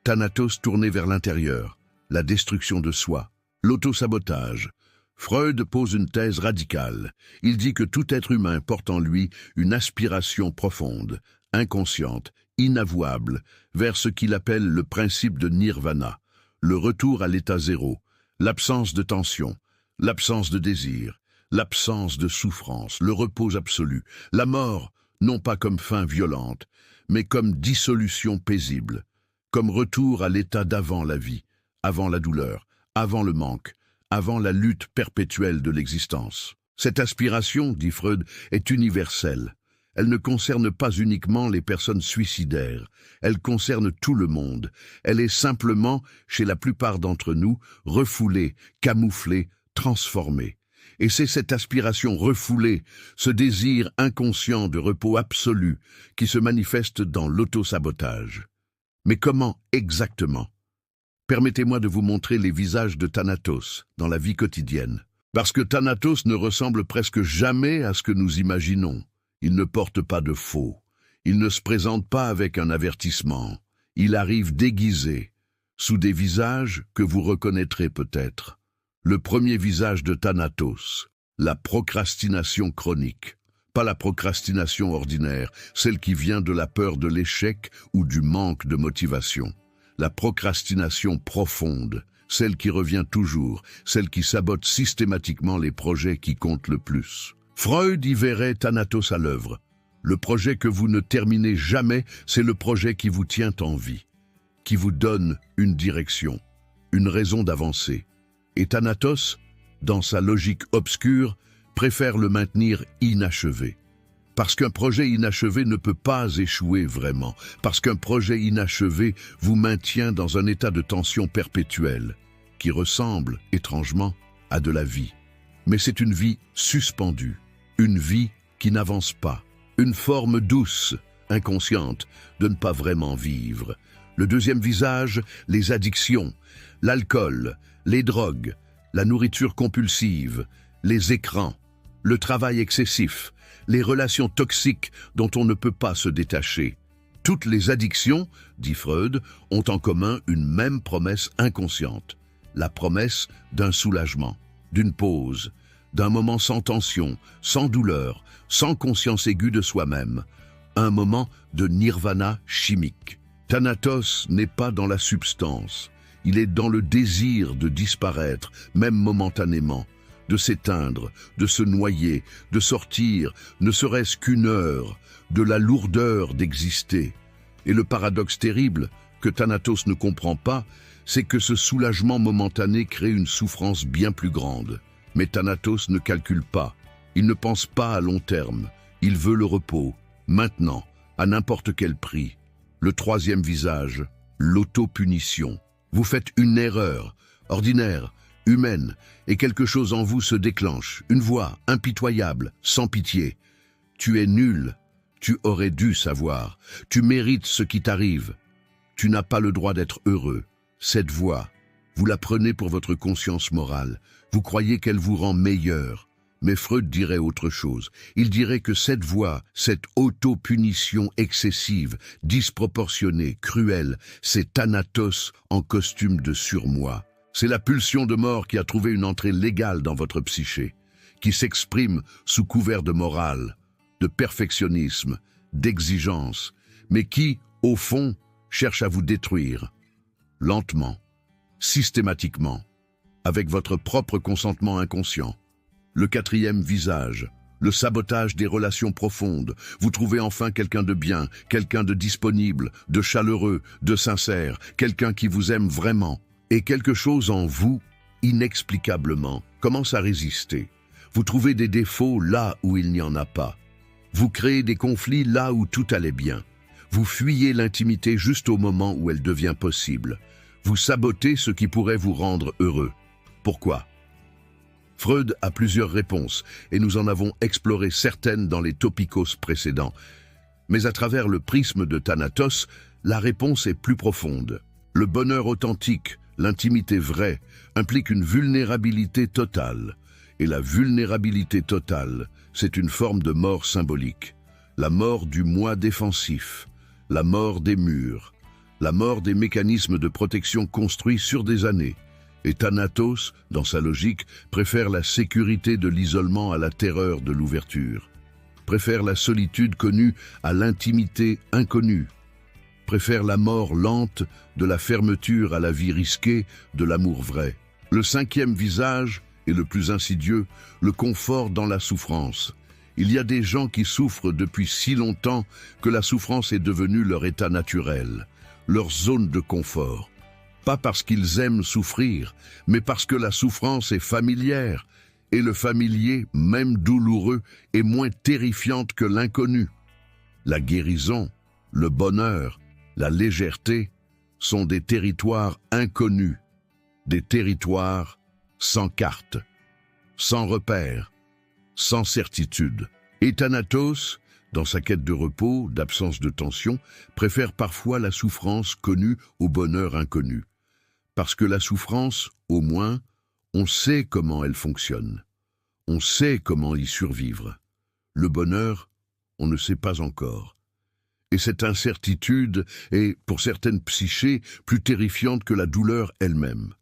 Thanatos tourné vers l'intérieur, la destruction de soi, l'autosabotage. Freud pose une thèse radicale. Il dit que tout être humain porte en lui une aspiration profonde, inconsciente, inavouable, vers ce qu'il appelle le principe de nirvana, le retour à l'état zéro, l'absence de tension, l'absence de désir, l'absence de souffrance, le repos absolu, la mort, non pas comme fin violente, mais comme dissolution paisible, comme retour à l'état d'avant la vie, avant la douleur, avant le manque, avant la lutte perpétuelle de l'existence. Cette aspiration, dit Freud, est universelle. Elle ne concerne pas uniquement les personnes suicidaires, elle concerne tout le monde. Elle est simplement, chez la plupart d'entre nous, refoulée, camouflée, transformée. Et c'est cette aspiration refoulée, ce désir inconscient de repos absolu, qui se manifeste dans l'autosabotage. Mais comment exactement? Permettez-moi de vous montrer les visages de Thanatos dans la vie quotidienne. Parce que Thanatos ne ressemble presque jamais à ce que nous imaginons. Il ne porte pas de faux. Il ne se présente pas avec un avertissement. Il arrive déguisé, sous des visages que vous reconnaîtrez peut-être. Le premier visage de Thanatos, la procrastination chronique. Pas la procrastination ordinaire, celle qui vient de la peur de l'échec ou du manque de motivation. La procrastination profonde, celle qui revient toujours, celle qui sabote systématiquement les projets qui comptent le plus. Freud y verrait Thanatos à l'œuvre. Le projet que vous ne terminez jamais, c'est le projet qui vous tient en vie, qui vous donne une direction, une raison d'avancer. Et Thanatos, dans sa logique obscure, préfère le maintenir inachevé. Parce qu'un projet inachevé ne peut pas échouer vraiment, parce qu'un projet inachevé vous maintient dans un état de tension perpétuelle, qui ressemble, étrangement, à de la vie. Mais c'est une vie suspendue, une vie qui n'avance pas, une forme douce, inconsciente, de ne pas vraiment vivre. Le deuxième visage, les addictions, l'alcool, les drogues, la nourriture compulsive, les écrans, le travail excessif, les relations toxiques dont on ne peut pas se détacher. Toutes les addictions, dit Freud, ont en commun une même promesse inconsciente, la promesse d'un soulagement, d'une pause, d'un moment sans tension, sans douleur, sans conscience aiguë de soi-même, un moment de nirvana chimique. Thanatos n'est pas dans la substance, il est dans le désir de disparaître, même momentanément, de s'éteindre, de se noyer, de sortir, ne serait-ce qu'une heure, de la lourdeur d'exister. Et le paradoxe terrible, que Thanatos ne comprend pas, c'est que ce soulagement momentané crée une souffrance bien plus grande. Mais Thanatos ne calcule pas, il ne pense pas à long terme, il veut le repos, maintenant, à n'importe quel prix. Le troisième visage, l'autopunition. Vous faites une erreur, ordinaire, humaine, et quelque chose en vous se déclenche, une voix impitoyable, sans pitié. Tu es nul, tu aurais dû savoir, tu mérites ce qui t'arrive. Tu n'as pas le droit d'être heureux. Cette voix, vous la prenez pour votre conscience morale, vous croyez qu'elle vous rend meilleur. Mais Freud dirait autre chose. Il dirait que cette voix, cette auto-punition excessive, disproportionnée, cruelle, c'est Thanatos en costume de surmoi. C'est la pulsion de mort qui a trouvé une entrée légale dans votre psyché, qui s'exprime sous couvert de morale, de perfectionnisme, d'exigence, mais qui, au fond, cherche à vous détruire, lentement, systématiquement, avec votre propre consentement inconscient. Le quatrième visage, le sabotage des relations profondes. Vous trouvez enfin quelqu'un de bien, quelqu'un de disponible, de chaleureux, de sincère, quelqu'un qui vous aime vraiment. Et quelque chose en vous, inexplicablement, commence à résister. Vous trouvez des défauts là où il n'y en a pas. Vous créez des conflits là où tout allait bien. Vous fuyez l'intimité juste au moment où elle devient possible. Vous sabotez ce qui pourrait vous rendre heureux. Pourquoi? Freud a plusieurs réponses, et nous en avons exploré certaines dans les topicos précédents. Mais à travers le prisme de Thanatos, la réponse est plus profonde. Le bonheur authentique, l'intimité vraie, implique une vulnérabilité totale. Et la vulnérabilité totale, c'est une forme de mort symbolique. La mort du moi défensif, la mort des murs, la mort des mécanismes de protection construits sur des années. Et Thanatos, dans sa logique, préfère la sécurité de l'isolement à la terreur de l'ouverture, préfère la solitude connue à l'intimité inconnue, préfère la mort lente de la fermeture à la vie risquée de l'amour vrai. Le cinquième visage, et le plus insidieux, le confort dans la souffrance. Il y a des gens qui souffrent depuis si longtemps que la souffrance est devenue leur état naturel, leur zone de confort. Pas parce qu'ils aiment souffrir, mais parce que la souffrance est familière, et le familier, même douloureux, est moins terrifiante que l'inconnu. La guérison, le bonheur, la légèreté sont des territoires inconnus, des territoires sans carte, sans repère, sans certitude. Et Thanatos, dans sa quête de repos, d'absence de tension, préfère parfois la souffrance connue au bonheur inconnu. Parce que la souffrance, au moins, on sait comment elle fonctionne. On sait comment y survivre. Le bonheur, on ne sait pas encore. Et cette incertitude est, pour certaines psychés, plus terrifiante que la douleur elle-même.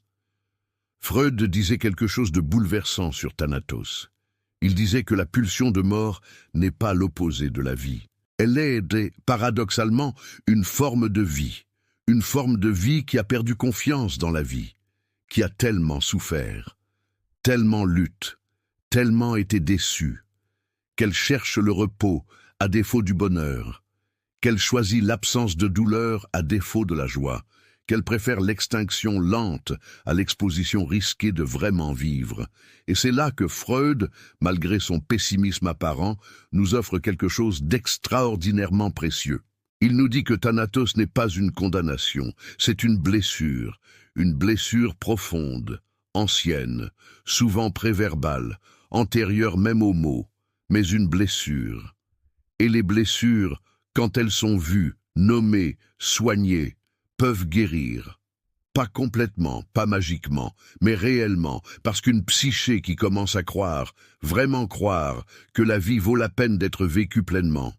Freud disait quelque chose de bouleversant sur Thanatos. Il disait que la pulsion de mort n'est pas l'opposé de la vie. Elle est, paradoxalement, une forme de vie. Une forme de vie qui a perdu confiance dans la vie, qui a tellement souffert, tellement lutte, tellement été déçue, qu'elle cherche le repos à défaut du bonheur, qu'elle choisit l'absence de douleur à défaut de la joie, qu'elle préfère l'extinction lente à l'exposition risquée de vraiment vivre. Et c'est là que Freud, malgré son pessimisme apparent, nous offre quelque chose d'extraordinairement précieux. Il nous dit que Thanatos n'est pas une condamnation, c'est une blessure profonde, ancienne, souvent préverbale, antérieure même aux mots, mais une blessure. Et les blessures, quand elles sont vues, nommées, soignées, peuvent guérir. Pas complètement, pas magiquement, mais réellement, parce qu'une psyché qui commence à croire, vraiment croire, que la vie vaut la peine d'être vécue pleinement,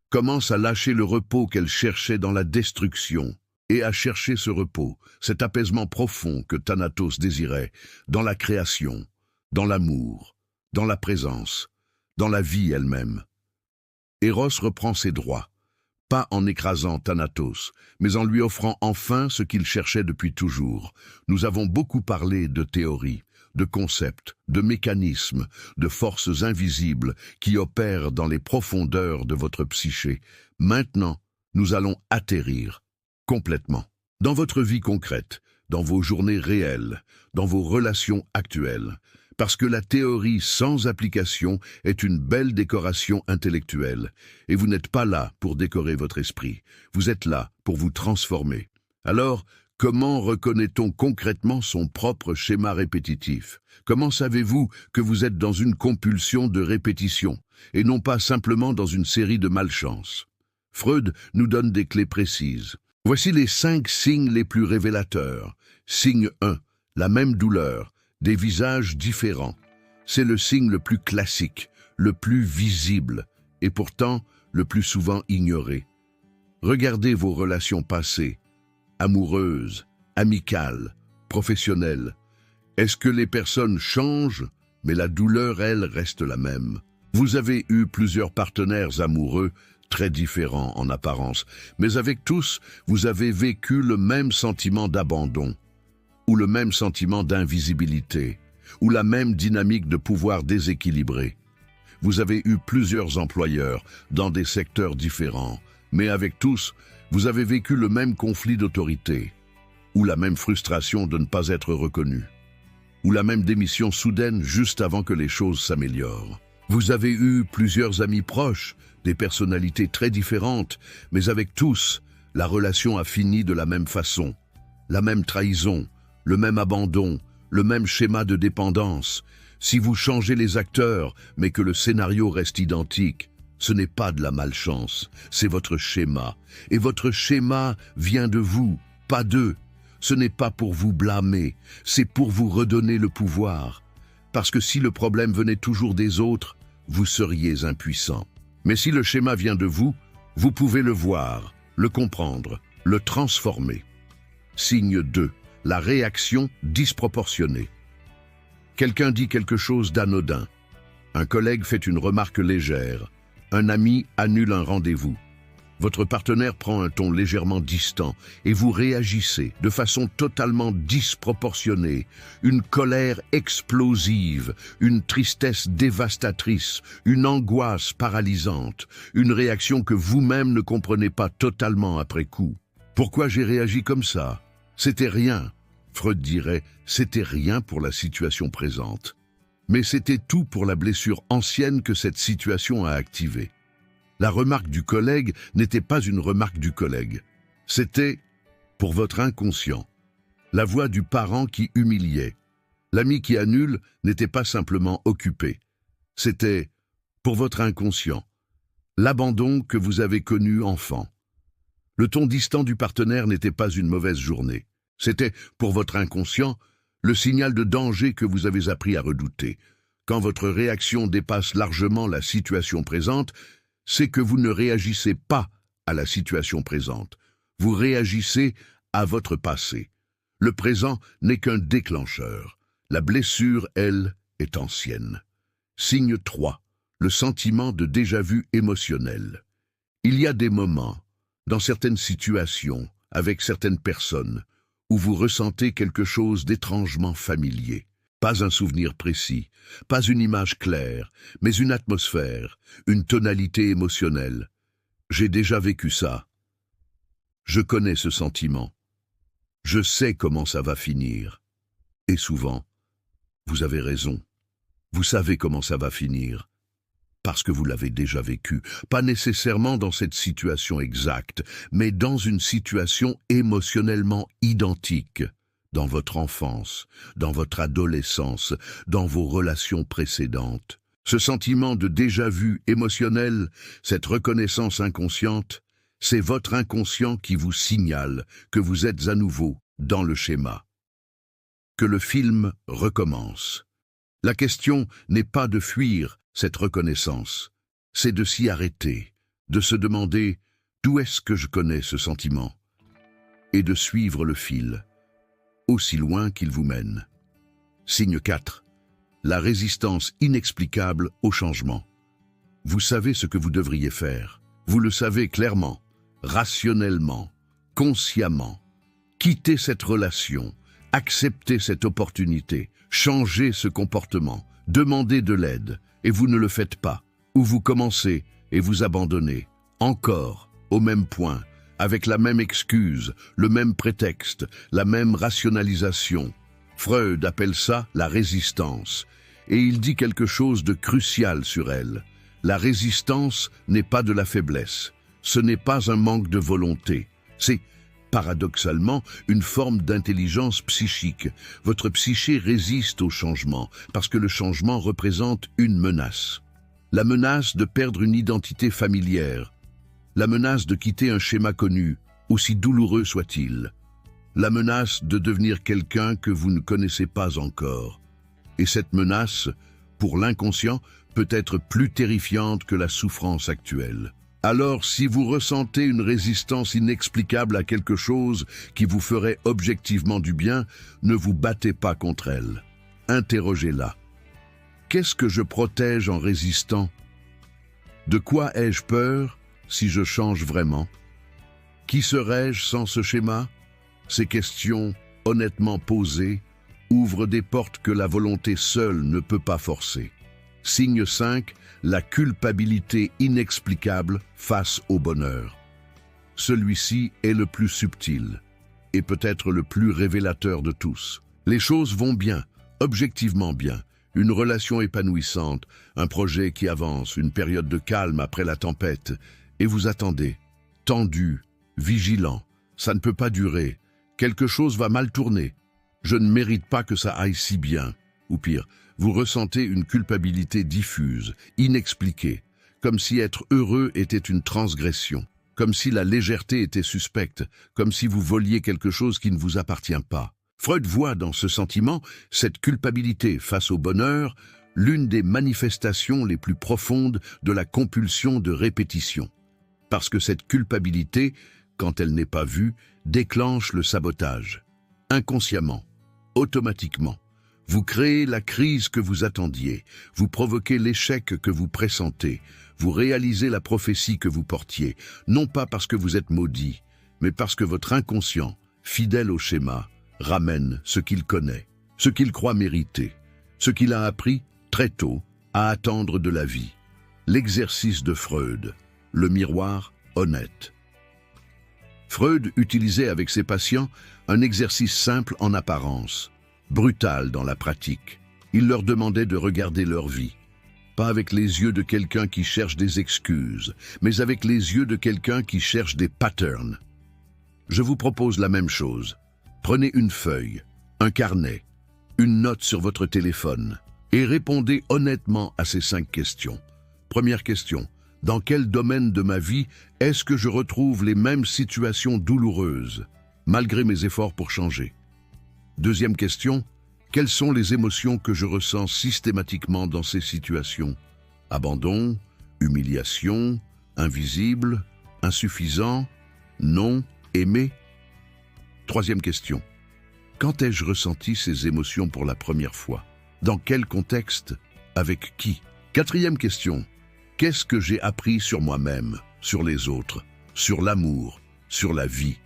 commence à lâcher le repos qu'elle cherchait dans la destruction, et à chercher ce repos, cet apaisement profond que Thanatos désirait, dans la création, dans l'amour, dans la présence, dans la vie elle-même. Eros reprend ses droits, pas en écrasant Thanatos, mais en lui offrant enfin ce qu'il cherchait depuis toujours. Nous avons beaucoup parlé de théories, de concepts, de mécanismes, de forces invisibles qui opèrent dans les profondeurs de votre psyché. Maintenant, nous allons atterrir complètement dans votre vie concrète, dans vos journées réelles, dans vos relations actuelles, parce que la théorie sans application est une belle décoration intellectuelle, et vous n'êtes pas là pour décorer votre esprit, vous êtes là pour vous transformer. Alors, comment reconnaît-on concrètement son propre schéma répétitif? Comment savez-vous que vous êtes dans une compulsion de répétition, et non pas simplement dans une série de malchances? Freud nous donne des clés précises. Voici les 5 signes les plus révélateurs. Signe 1, la même douleur, des visages différents. C'est le signe le plus classique, le plus visible, et pourtant le plus souvent ignoré. Regardez vos relations passées, amoureuses, amicales, professionnelles. Est-ce que les personnes changent, mais la douleur, elle, reste la même? Vous avez eu plusieurs partenaires amoureux, très différents en apparence, mais avec tous, vous avez vécu le même sentiment d'abandon, ou le même sentiment d'invisibilité, ou la même dynamique de pouvoir déséquilibré. Vous avez eu plusieurs employeurs dans des secteurs différents, mais avec tous, vous avez vécu le même conflit d'autorité, ou la même frustration de ne pas être reconnu, ou la même démission soudaine juste avant que les choses s'améliorent. Vous avez eu plusieurs amis proches, des personnalités très différentes, mais avec tous, la relation a fini de la même façon, la même trahison, le même abandon, le même schéma de dépendance. Si vous changez les acteurs, mais que le scénario reste identique, ce n'est pas de la malchance, c'est votre schéma. Et votre schéma vient de vous, pas d'eux. Ce n'est pas pour vous blâmer, c'est pour vous redonner le pouvoir. Parce que si le problème venait toujours des autres, vous seriez impuissant. Mais si le schéma vient de vous, vous pouvez le voir, le comprendre, Le transformer. Signe 2. La réaction disproportionnée. Quelqu'un dit quelque chose d'anodin. Un collègue fait une remarque légère. Un ami annule un rendez-vous. Votre partenaire prend un ton légèrement distant et vous réagissez de façon totalement disproportionnée. Une colère explosive, une tristesse dévastatrice, une angoisse paralysante, une réaction que vous-même ne comprenez pas totalement après coup. Pourquoi j'ai réagi comme ça? C'était rien. Freud dirait, c'était rien pour la situation présente. Mais c'était tout pour la blessure ancienne que cette situation a activée. La remarque du collègue n'était pas une remarque du collègue. C'était, pour votre inconscient, la voix du parent qui humiliait. L'ami qui annule n'était pas simplement occupé. C'était, pour votre inconscient, l'abandon que vous avez connu enfant. Le ton distant du partenaire n'était pas une mauvaise journée. C'était, pour votre inconscient, le signal de danger que vous avez appris à redouter. Quand votre réaction dépasse largement la situation présente, c'est que vous ne réagissez pas à la situation présente. Vous réagissez à votre passé. Le présent n'est qu'un déclencheur. La blessure, elle, est ancienne. Signe 3. Le sentiment de déjà-vu émotionnel. Il y a des moments, dans certaines situations, avec certaines personnes, où vous ressentez quelque chose d'étrangement familier. Pas un souvenir précis, pas une image claire, mais une atmosphère, une tonalité émotionnelle. J'ai déjà vécu ça. Je connais ce sentiment. Je sais comment ça va finir. Et souvent, vous avez raison. Vous savez comment ça va finir. Parce que vous l'avez déjà vécu. Pas nécessairement dans cette situation exacte, mais dans une situation émotionnellement identique. Dans votre enfance, dans votre adolescence, dans vos relations précédentes. Ce sentiment de déjà-vu émotionnel, cette reconnaissance inconsciente, c'est votre inconscient qui vous signale que vous êtes à nouveau dans le schéma. Que le film recommence. La question n'est pas de fuir cette reconnaissance, c'est de s'y arrêter, de se demander d'où est-ce que je connais ce sentiment, et de suivre le fil. Aussi loin qu'il vous mène. Signe 4. La résistance inexplicable au changement. Vous savez ce que vous devriez faire. Vous le savez clairement, rationnellement, consciemment. Quittez cette relation, acceptez cette opportunité, changez ce comportement, demandez de l'aide, et vous ne le faites pas. Ou vous commencez et vous abandonnez, encore, au même point, avec la même excuse, le même prétexte, la même rationalisation. Freud appelle ça la résistance, et il dit quelque chose de crucial sur elle. La résistance n'est pas de la faiblesse, ce n'est pas un manque de volonté, c'est, paradoxalement, une forme d'intelligence psychique. Votre psyché résiste au changement, parce que le changement représente une menace. La menace de perdre une identité familière, la menace de quitter un schéma connu, aussi douloureux soit-il. La menace de devenir quelqu'un que vous ne connaissez pas encore. Et cette menace, pour l'inconscient, peut être plus terrifiante que la souffrance actuelle. Alors, si vous ressentez une résistance inexplicable à quelque chose qui vous ferait objectivement du bien, ne vous battez pas contre elle. Interrogez-la. Qu'est-ce que je protège en résistant? De quoi ai-je peur si je change vraiment? Qui serais-je sans ce schéma? Ces questions, honnêtement posées, ouvrent des portes que la volonté seule ne peut pas forcer. Signe 5, la culpabilité inexplicable face au bonheur. Celui-ci est le plus subtil et peut-être le plus révélateur de tous. Les choses vont bien, objectivement bien. Une relation épanouissante, un projet qui avance, une période de calme après la tempête. Et vous attendez, tendu, vigilant. Ça ne peut pas durer. Quelque chose va mal tourner. Je ne mérite pas que ça aille si bien. Ou pire, vous ressentez une culpabilité diffuse, inexpliquée, comme si être heureux était une transgression, comme si la légèreté était suspecte, comme si vous voliez quelque chose qui ne vous appartient pas. Freud voit dans ce sentiment, cette culpabilité face au bonheur, l'une des manifestations les plus profondes de la compulsion de répétition. Parce que cette culpabilité, quand elle n'est pas vue, déclenche le sabotage. Inconsciemment, automatiquement, vous créez la crise que vous attendiez, vous provoquez l'échec que vous pressentez, vous réalisez la prophétie que vous portiez, non pas parce que vous êtes maudit, mais parce que votre inconscient, fidèle au schéma, ramène ce qu'il connaît, ce qu'il croit mériter, ce qu'il a appris très tôt à attendre de la vie. L'exercice de Freud, le miroir honnête. Freud utilisait avec ses patients un exercice simple en apparence, brutal dans la pratique. Il leur demandait de regarder leur vie, pas avec les yeux de quelqu'un qui cherche des excuses, mais avec les yeux de quelqu'un qui cherche des patterns. Je vous propose la même chose. Prenez une feuille, un carnet, une note sur votre téléphone et répondez honnêtement à ces 5 questions. Première question. Dans quel domaine de ma vie est-ce que je retrouve les mêmes situations douloureuses, malgré mes efforts pour changer? Deuxième question. Quelles sont les émotions que je ressens systématiquement dans ces situations? Abandon, humiliation, invisible, insuffisant, non, aimé? Troisième question. Quand ai-je ressenti ces émotions pour la première fois? Dans quel contexte? Avec qui? Quatrième question. Qu'est-ce que j'ai appris sur moi-même, sur les autres, sur l'amour, sur la vie,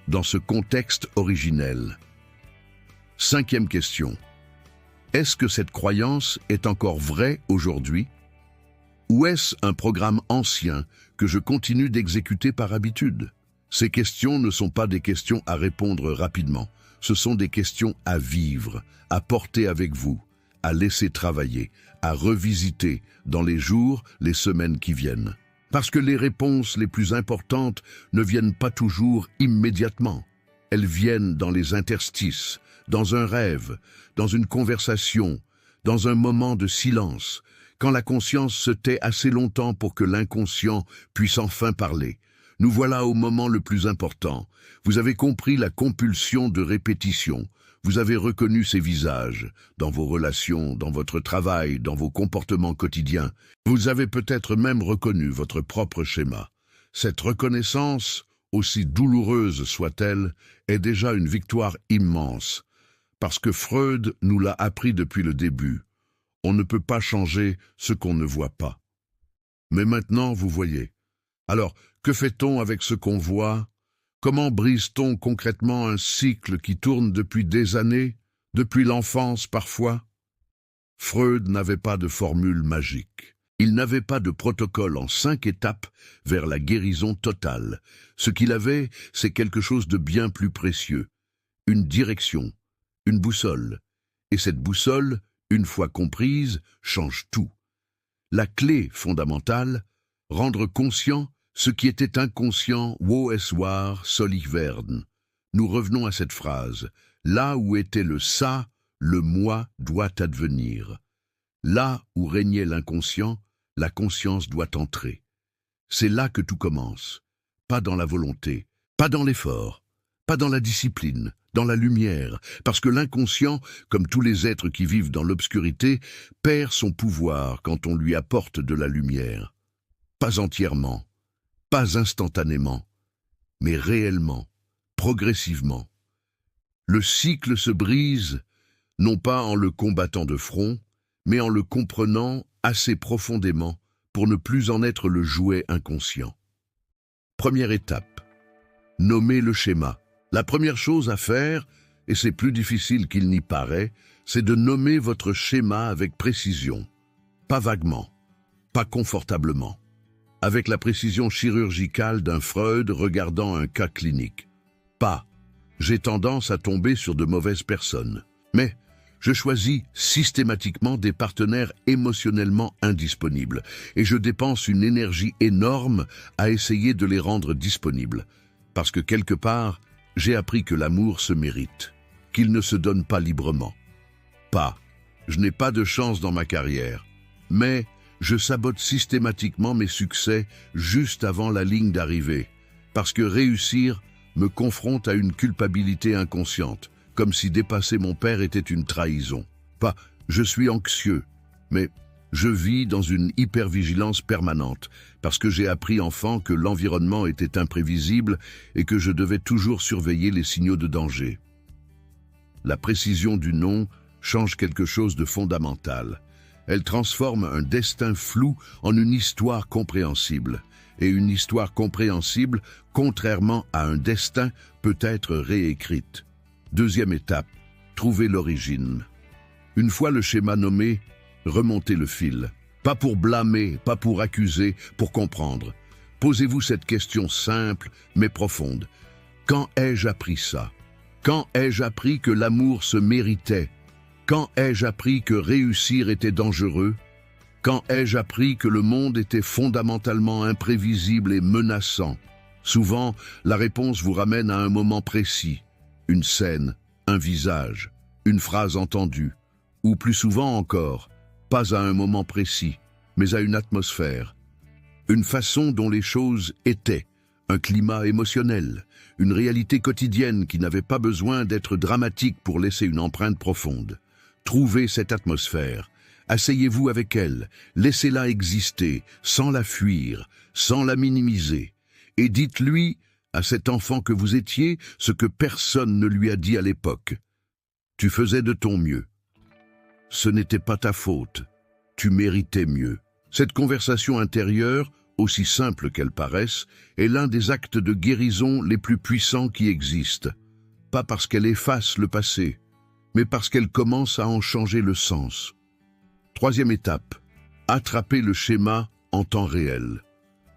dans ce contexte originel? Cinquième question. Est-ce que cette croyance est encore vraie aujourd'hui? Ou est-ce un programme ancien que je continue d'exécuter par habitude? Ces questions ne sont pas des questions à répondre rapidement. Ce sont des questions à vivre, à porter avec vous, à laisser travailler, à revisiter dans les jours, les semaines qui viennent. Parce que les réponses les plus importantes ne viennent pas toujours immédiatement. Elles viennent dans les interstices, dans un rêve, dans une conversation, dans un moment de silence, quand la conscience se tait assez longtemps pour que l'inconscient puisse enfin parler. Nous voilà au moment le plus important. Vous avez compris la compulsion de répétition. Vous avez reconnu ces visages, dans vos relations, dans votre travail, dans vos comportements quotidiens. Vous avez peut-être même reconnu votre propre schéma. Cette reconnaissance, aussi douloureuse soit-elle, est déjà une victoire immense. Parce que Freud nous l'a appris depuis le début. On ne peut pas changer ce qu'on ne voit pas. Mais maintenant, vous voyez. Alors, que fait-on avec ce qu'on voit? Comment brise-t-on concrètement un cycle qui tourne depuis des années, depuis l'enfance parfois? Freud n'avait pas de formule magique. Il n'avait pas de protocole en 5 étapes vers la guérison totale. Ce qu'il avait, c'est quelque chose de bien plus précieux. Une direction, une boussole. Et cette boussole, une fois comprise, change tout. La clé fondamentale, rendre conscient ce qui était inconscient, wo es war, soll ich werden. Nous revenons à cette phrase. Là où était le ça, le moi doit advenir. Là où régnait l'inconscient, la conscience doit entrer. C'est là que tout commence. Pas dans la volonté, pas dans l'effort, pas dans la discipline, dans la lumière, parce que l'inconscient, comme tous les êtres qui vivent dans l'obscurité, perd son pouvoir quand on lui apporte de la lumière. Pas entièrement. Pas instantanément, mais réellement, progressivement. Le cycle se brise, non pas en le combattant de front, mais en le comprenant assez profondément pour ne plus en être le jouet inconscient. Première étape, nommer le schéma. La première chose à faire, et c'est plus difficile qu'il n'y paraît, c'est de nommer votre schéma avec précision. Pas vaguement, pas confortablement. Avec la précision chirurgicale d'un Freud regardant un cas clinique. Pas « j'ai tendance à tomber sur de mauvaises personnes », mais « je choisis systématiquement des partenaires émotionnellement indisponibles et je dépense une énergie énorme à essayer de les rendre disponibles, parce que quelque part, j'ai appris que l'amour se mérite, qu'il ne se donne pas librement. Pas « je n'ai pas de chance dans ma carrière », mais je sabote systématiquement mes succès juste avant la ligne d'arrivée, parce que réussir me confronte à une culpabilité inconsciente, comme si dépasser mon père était une trahison. Pas « je suis anxieux », mais « Je vis dans une hypervigilance permanente, parce que j'ai appris enfant que l'environnement était imprévisible et que je devais toujours surveiller les signaux de danger. La précision du nom change quelque chose de fondamental. Elle transforme un destin flou en une histoire compréhensible. Et une histoire compréhensible, contrairement à un destin, peut être réécrite. Deuxième étape, trouver l'origine. Une fois le schéma nommé, remontez le fil. Pas pour blâmer, pas pour accuser, pour comprendre. Posez-vous cette question simple mais profonde. Quand ai-je appris ça? Quand ai-je appris que l'amour se méritait? Quand ai-je appris que réussir était dangereux? Quand ai-je appris que le monde était fondamentalement imprévisible et menaçant? Souvent, la réponse vous ramène à un moment précis, une scène, un visage, une phrase entendue, ou plus souvent encore, pas à un moment précis, mais à une atmosphère, une façon dont les choses étaient, un climat émotionnel, une réalité quotidienne qui n'avait pas besoin d'être dramatique pour laisser une empreinte profonde. Trouvez cette atmosphère. Asseyez-vous avec elle, laissez-la exister, sans la fuir, sans la minimiser. Et dites-lui, à cet enfant que vous étiez, ce que personne ne lui a dit à l'époque. Tu faisais de ton mieux. Ce n'était pas ta faute. Tu méritais mieux. Cette conversation intérieure, aussi simple qu'elle paraisse, est l'un des actes de guérison les plus puissants qui existent. Pas parce qu'elle efface le passé, mais parce qu'elle commence à en changer le sens. Troisième étape, attraper le schéma en temps réel.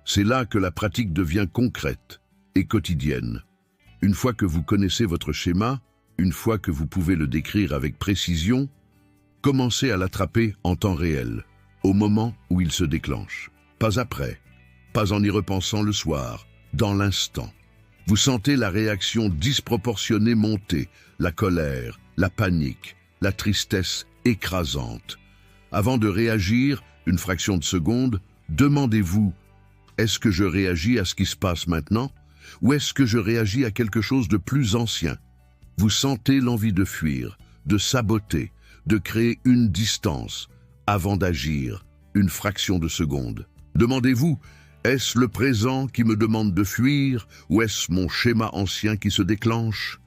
C'est là que la pratique devient concrète et quotidienne. Une fois que vous connaissez votre schéma, une fois que vous pouvez le décrire avec précision, commencez à l'attraper en temps réel, au moment où il se déclenche. Pas après, pas en y repensant le soir, dans l'instant. Vous sentez la réaction disproportionnée monter, la colère, la panique, la tristesse écrasante. Avant de réagir, une fraction de seconde, demandez-vous, est-ce que je réagis à ce qui se passe maintenant, ou est-ce que je réagis à quelque chose de plus ancien? Vous sentez l'envie de fuir, de saboter, de créer une distance, avant d'agir, une fraction de seconde. Demandez-vous, est-ce le présent qui me demande de fuir, ou est-ce mon schéma ancien qui se déclenche?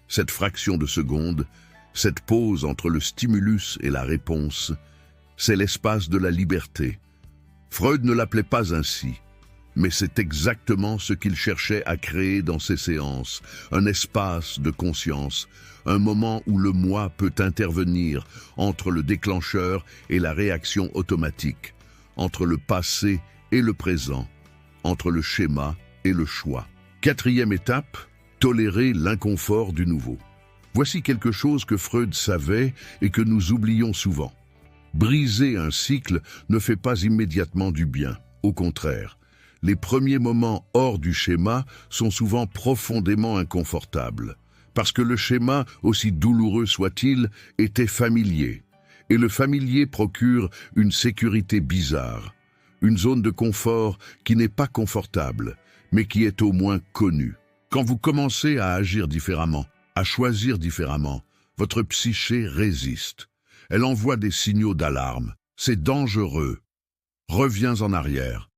Cette fraction de seconde, cette pause entre le stimulus et la réponse, c'est l'espace de la liberté. Freud ne l'appelait pas ainsi, mais c'est exactement ce qu'il cherchait à créer dans ses séances, un espace de conscience, un moment où le moi peut intervenir entre le déclencheur et la réaction automatique, entre le passé et le présent, entre le schéma et le choix. Quatrième étape, tolérer l'inconfort du nouveau. Voici quelque chose que Freud savait et que nous oublions souvent. Briser un cycle ne fait pas immédiatement du bien. Au contraire, les premiers moments hors du schéma sont souvent profondément inconfortables. Parce que le schéma, aussi douloureux soit-il, était familier. Et le familier procure une sécurité bizarre. Une zone de confort qui n'est pas confortable, mais qui est au moins connue. Quand vous commencez à agir différemment, à choisir différemment, votre psyché résiste. Elle envoie des signaux d'alarme. C'est dangereux. Reviens en arrière.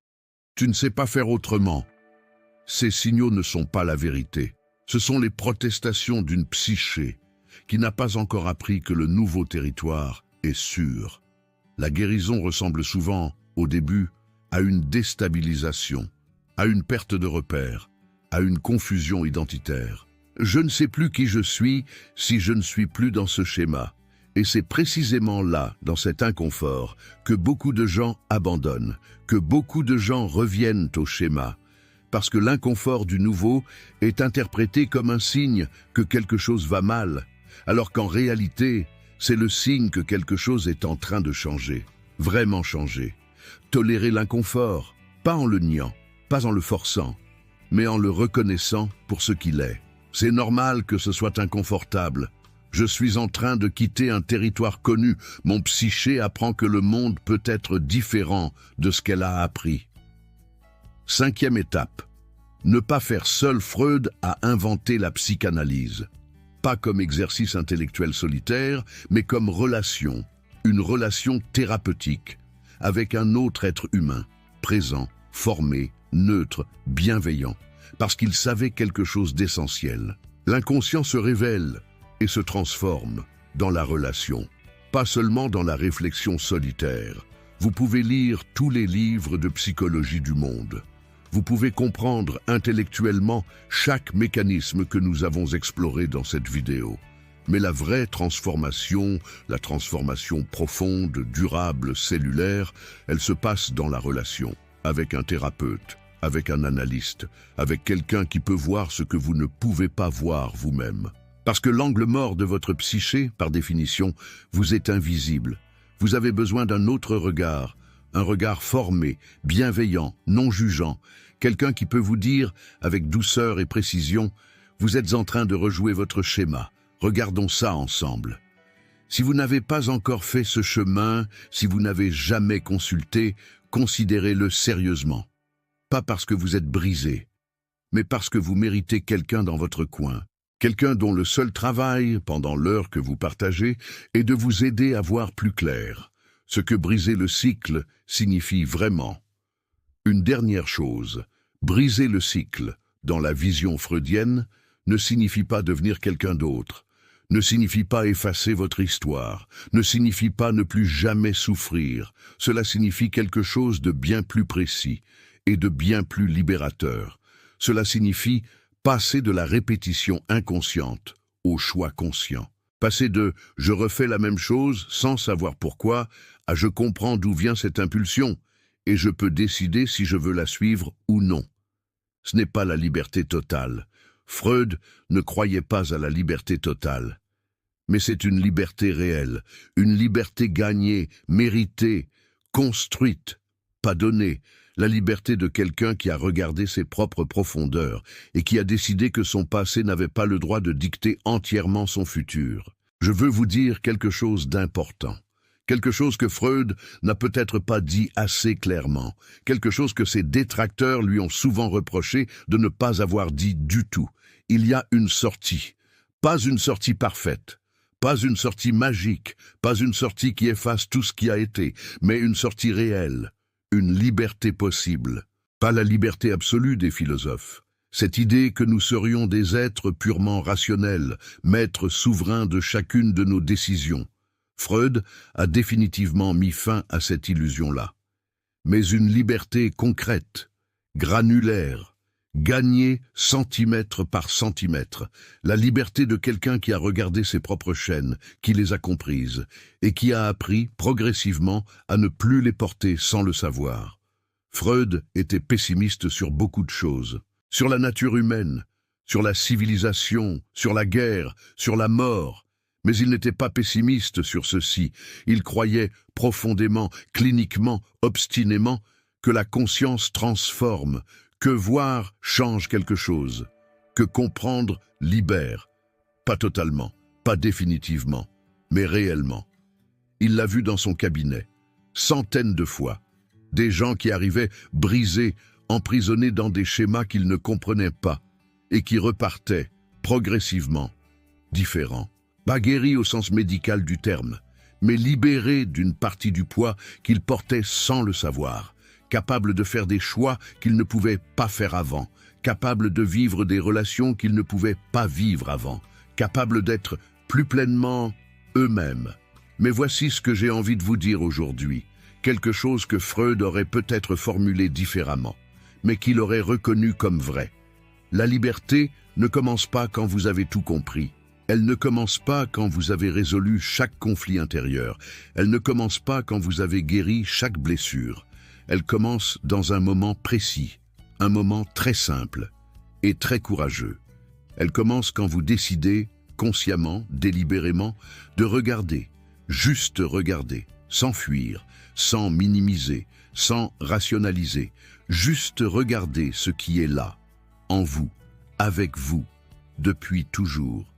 Tu ne sais pas faire autrement. Ces signaux ne sont pas la vérité. Ce sont les protestations d'une psyché qui n'a pas encore appris que le nouveau territoire est sûr. La guérison ressemble souvent, au début, à une déstabilisation, à une perte de repères, à une confusion identitaire. Je ne sais plus qui je suis si je ne suis plus dans ce schéma. Et c'est précisément là, dans cet inconfort, que beaucoup de gens abandonnent, que beaucoup de gens reviennent au schéma, parce que l'inconfort du nouveau est interprété comme un signe que quelque chose va mal, alors qu'en réalité, c'est le signe que quelque chose est en train de changer, vraiment changer. Tolérer l'inconfort, pas en le niant, pas en le forçant, mais en le reconnaissant pour ce qu'il est. C'est normal que ce soit inconfortable. Je suis en train de quitter un territoire connu. Mon psyché apprend que le monde peut être différent de ce qu'elle a appris. Cinquième étape. Ne pas faire seul. Freud a inventé la psychanalyse. Pas comme exercice intellectuel solitaire, mais comme relation. Une relation thérapeutique. avec un autre être humain, présent, formé, neutre, bienveillant, parce qu'il savait quelque chose d'essentiel. L'inconscient se révèle et se transforme dans la relation, pas seulement dans la réflexion solitaire. Vous pouvez lire tous les livres de psychologie du monde. Vous pouvez comprendre intellectuellement chaque mécanisme que nous avons exploré dans cette vidéo. Mais la vraie transformation, la transformation profonde, durable, cellulaire, elle se passe dans la relation, avec un thérapeute, avec un analyste, avec quelqu'un qui peut voir ce que vous ne pouvez pas voir vous-même. Parce que l'angle mort de votre psyché, par définition, vous est invisible. Vous avez besoin d'un autre regard, un regard formé, bienveillant, non jugeant, quelqu'un qui peut vous dire, avec douceur et précision, « Vous êtes en train de rejouer votre schéma, regardons ça ensemble ». Si vous n'avez pas encore fait ce chemin, si vous n'avez jamais consulté, considérez-le sérieusement. Pas parce que vous êtes brisé, mais parce que vous méritez quelqu'un dans votre coin. Quelqu'un dont le seul travail, pendant l'heure que vous partagez, est de vous aider à voir plus clair. Ce que briser le cycle signifie vraiment. Une dernière chose, briser le cycle, dans la vision freudienne, ne signifie pas devenir quelqu'un d'autre, ne signifie pas effacer votre histoire, ne signifie pas ne plus jamais souffrir. Cela signifie quelque chose de bien plus précis et de bien plus libérateur. Cela signifie passer de la répétition inconsciente au choix conscient. Passer de « je refais la même chose sans savoir pourquoi » à « je comprends d'où vient cette impulsion et je peux décider si je veux la suivre ou non ». Ce n'est pas la liberté totale. Freud ne croyait pas à la liberté totale. Mais c'est une liberté réelle, une liberté gagnée, méritée, construite, pas donnée. La liberté de quelqu'un qui a regardé ses propres profondeurs et qui a décidé que son passé n'avait pas le droit de dicter entièrement son futur. Je veux vous dire quelque chose d'important, quelque chose que Freud n'a peut-être pas dit assez clairement, quelque chose que ses détracteurs lui ont souvent reproché de ne pas avoir dit du tout. Il y a une sortie, pas une sortie parfaite, pas une sortie magique, pas une sortie qui efface tout ce qui a été, mais une sortie réelle. Une liberté possible, pas la liberté absolue des philosophes. Cette idée que nous serions des êtres purement rationnels, maîtres souverains de chacune de nos décisions. Freud a définitivement mis fin à cette illusion-là. Mais une liberté concrète, granulaire, gagnée centimètre par centimètre, la liberté de quelqu'un qui a regardé ses propres chaînes, qui les a comprises, et qui a appris progressivement à ne plus les porter sans le savoir. Freud était pessimiste sur beaucoup de choses, sur la nature humaine, sur la civilisation, sur la guerre, sur la mort, mais il n'était pas pessimiste sur ceci. Il croyait profondément, cliniquement, obstinément, que la conscience transforme, que voir change quelque chose, que comprendre libère, pas totalement, pas définitivement, mais réellement. Il l'a vu dans son cabinet, centaines de fois, des gens qui arrivaient brisés, emprisonnés dans des schémas qu'ils ne comprenaient pas, et qui repartaient, progressivement, différents. Pas guéris au sens médical du terme, mais libérés d'une partie du poids qu'ils portaient sans le savoir. Capables de faire des choix qu'ils ne pouvaient pas faire avant, capables de vivre des relations qu'ils ne pouvaient pas vivre avant, capables d'être plus pleinement eux-mêmes. Mais voici ce que j'ai envie de vous dire aujourd'hui, quelque chose que Freud aurait peut-être formulé différemment, mais qu'il aurait reconnu comme vrai. La liberté ne commence pas quand vous avez tout compris. Elle ne commence pas quand vous avez résolu chaque conflit intérieur. Elle ne commence pas quand vous avez guéri chaque blessure. Elle commence dans un moment précis, un moment très simple et très courageux. Elle commence quand vous décidez, consciemment, délibérément, de regarder, juste regarder, sans fuir, sans minimiser, sans rationaliser, juste regarder ce qui est là, en vous, avec vous, depuis toujours.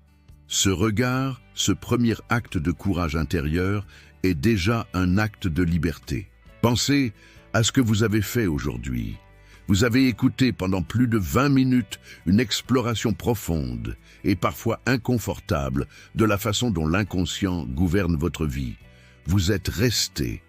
Ce regard, ce premier acte de courage intérieur, est déjà un acte de liberté. Pensez à ce que vous avez fait aujourd'hui. Vous avez écouté pendant plus de 20 minutes une exploration profonde et parfois inconfortable de la façon dont l'inconscient gouverne votre vie. Vous êtes resté.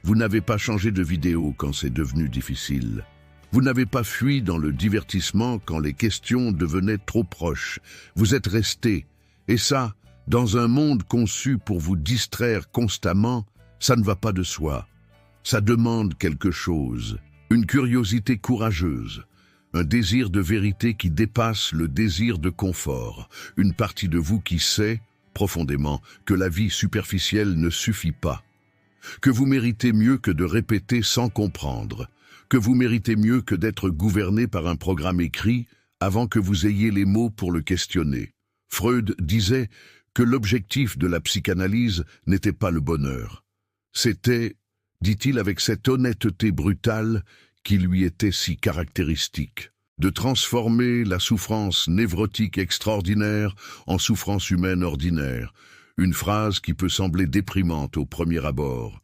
Vous n'avez pas changé de vidéo quand c'est devenu difficile. Vous n'avez pas fui dans le divertissement quand les questions devenaient trop proches. Vous êtes resté. Et ça, dans un monde conçu pour vous distraire constamment, ça ne va pas de soi. Ça demande quelque chose. Une curiosité courageuse. Un désir de vérité qui dépasse le désir de confort. Une partie de vous qui sait, profondément, que la vie superficielle ne suffit pas. Que vous méritez mieux que de répéter sans comprendre. Que vous méritez mieux que d'être gouverné par un programme écrit avant que vous ayez les mots pour le questionner. Freud disait que l'objectif de la psychanalyse n'était pas le bonheur. C'était, dit-il avec cette honnêteté brutale qui lui était si caractéristique, de transformer la souffrance névrotique extraordinaire en souffrance humaine ordinaire, une phrase qui peut sembler déprimante au premier abord,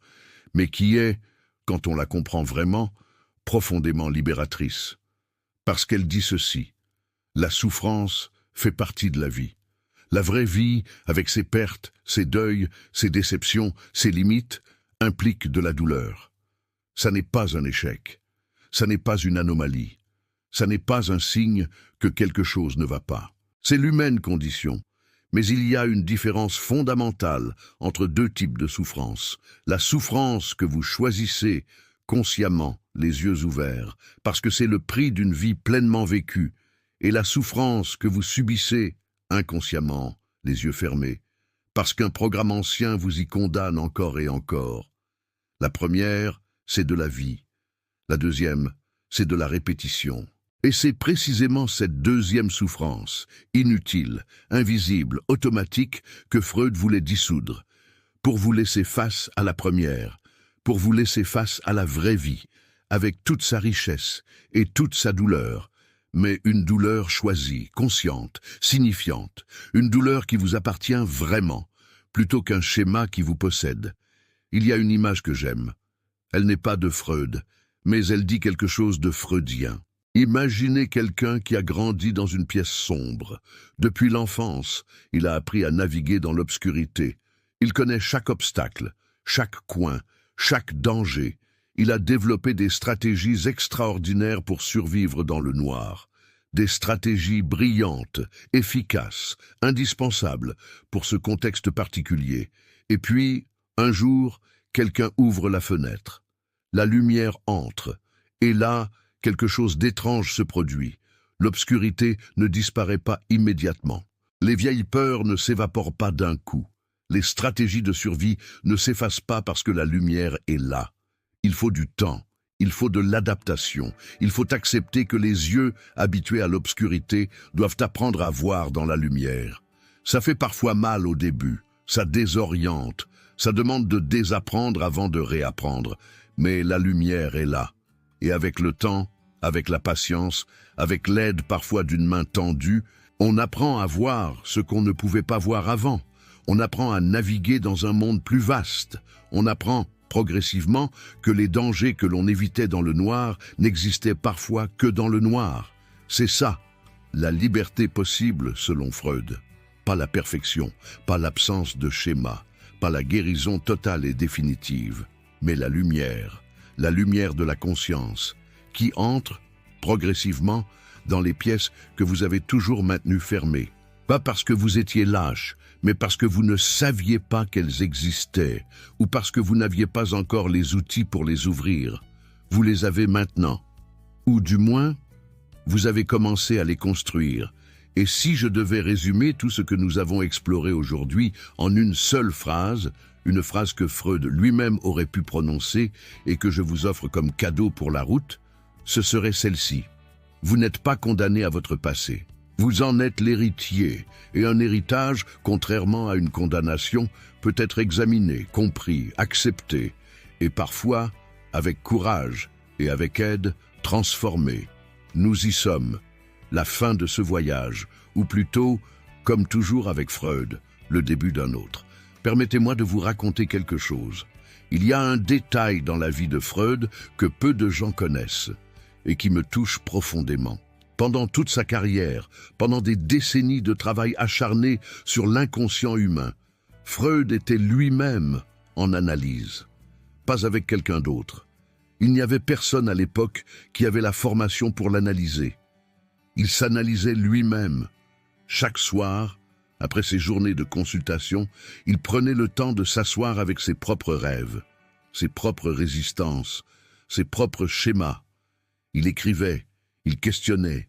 mais qui est, quand on la comprend vraiment, profondément libératrice. Parce qu'elle dit ceci: la souffrance fait partie de la vie. La vraie vie, avec ses pertes, ses deuils, ses déceptions, ses limites, implique de la douleur. Ça n'est pas un échec. Ça n'est pas une anomalie. Ça n'est pas un signe que quelque chose ne va pas. C'est l'humaine condition. Mais il y a une différence fondamentale entre deux types de souffrance. La souffrance que vous choisissez consciemment, les yeux ouverts, parce que c'est le prix d'une vie pleinement vécue, et la souffrance que vous subissez inconsciemment, les yeux fermés, parce qu'un programme ancien vous y condamne encore et encore. La première, c'est de la vie. La deuxième, c'est de la répétition. Et c'est précisément cette deuxième souffrance, inutile, invisible, automatique, que Freud voulait dissoudre, pour vous laisser face à la première, pour vous laisser face à la vraie vie, avec toute sa richesse et toute sa douleur, mais une douleur choisie, consciente, signifiante, une douleur qui vous appartient vraiment, plutôt qu'un schéma qui vous possède. Il y a une image que j'aime. Elle n'est pas de Freud, mais elle dit quelque chose de freudien. Imaginez quelqu'un qui a grandi dans une pièce sombre. Depuis l'enfance, il a appris à naviguer dans l'obscurité. Il connaît chaque obstacle, chaque coin, chaque danger. Il a développé des stratégies extraordinaires pour survivre dans le noir. Des stratégies brillantes, efficaces, indispensables pour ce contexte particulier. Et puis, un jour, quelqu'un ouvre la fenêtre. La lumière entre. Et là, quelque chose d'étrange se produit. L'obscurité ne disparaît pas immédiatement. Les vieilles peurs ne s'évaporent pas d'un coup. Les stratégies de survie ne s'effacent pas parce que la lumière est là. Il faut du temps, il faut de l'adaptation, il faut accepter que les yeux, habitués à l'obscurité, doivent apprendre à voir dans la lumière. Ça fait parfois mal au début, ça désoriente, ça demande de désapprendre avant de réapprendre, mais la lumière est là. Et avec le temps, avec la patience, avec l'aide parfois d'une main tendue, on apprend à voir ce qu'on ne pouvait pas voir avant. On apprend à naviguer dans un monde plus vaste. On apprend, progressivement, que les dangers que l'on évitait dans le noir n'existaient parfois que dans le noir. C'est ça, la liberté possible selon Freud. Pas la perfection, pas l'absence de schéma, pas la guérison totale et définitive, mais la lumière de la conscience, qui entre, progressivement, dans les pièces que vous avez toujours maintenues fermées. Pas parce que vous étiez lâche, mais parce que vous ne saviez pas qu'elles existaient, ou parce que vous n'aviez pas encore les outils pour les ouvrir. Vous les avez maintenant. Ou du moins, vous avez commencé à les construire. Et si je devais résumer tout ce que nous avons exploré aujourd'hui en une seule phrase, une phrase que Freud lui-même aurait pu prononcer et que je vous offre comme cadeau pour la route, ce serait celle-ci. Vous n'êtes pas condamné à votre passé. Vous en êtes l'héritier, et un héritage, contrairement à une condamnation, peut être examiné, compris, accepté, et parfois, avec courage et avec aide, transformé. Nous y sommes. La fin de ce voyage, ou plutôt, comme toujours avec Freud, le début d'un autre. Permettez-moi de vous raconter quelque chose. Il y a un détail dans la vie de Freud que peu de gens connaissent, et qui me touche profondément. Pendant toute sa carrière, pendant des décennies de travail acharné sur l'inconscient humain, Freud était lui-même en analyse. pas avec quelqu'un d'autre. Il n'y avait personne à l'époque qui avait la formation pour l'analyser. Il s'analysait lui-même. Chaque soir, après ses journées de consultation, il prenait le temps de s'asseoir avec ses propres rêves, ses propres résistances, ses propres schémas. Il écrivait, il questionnait,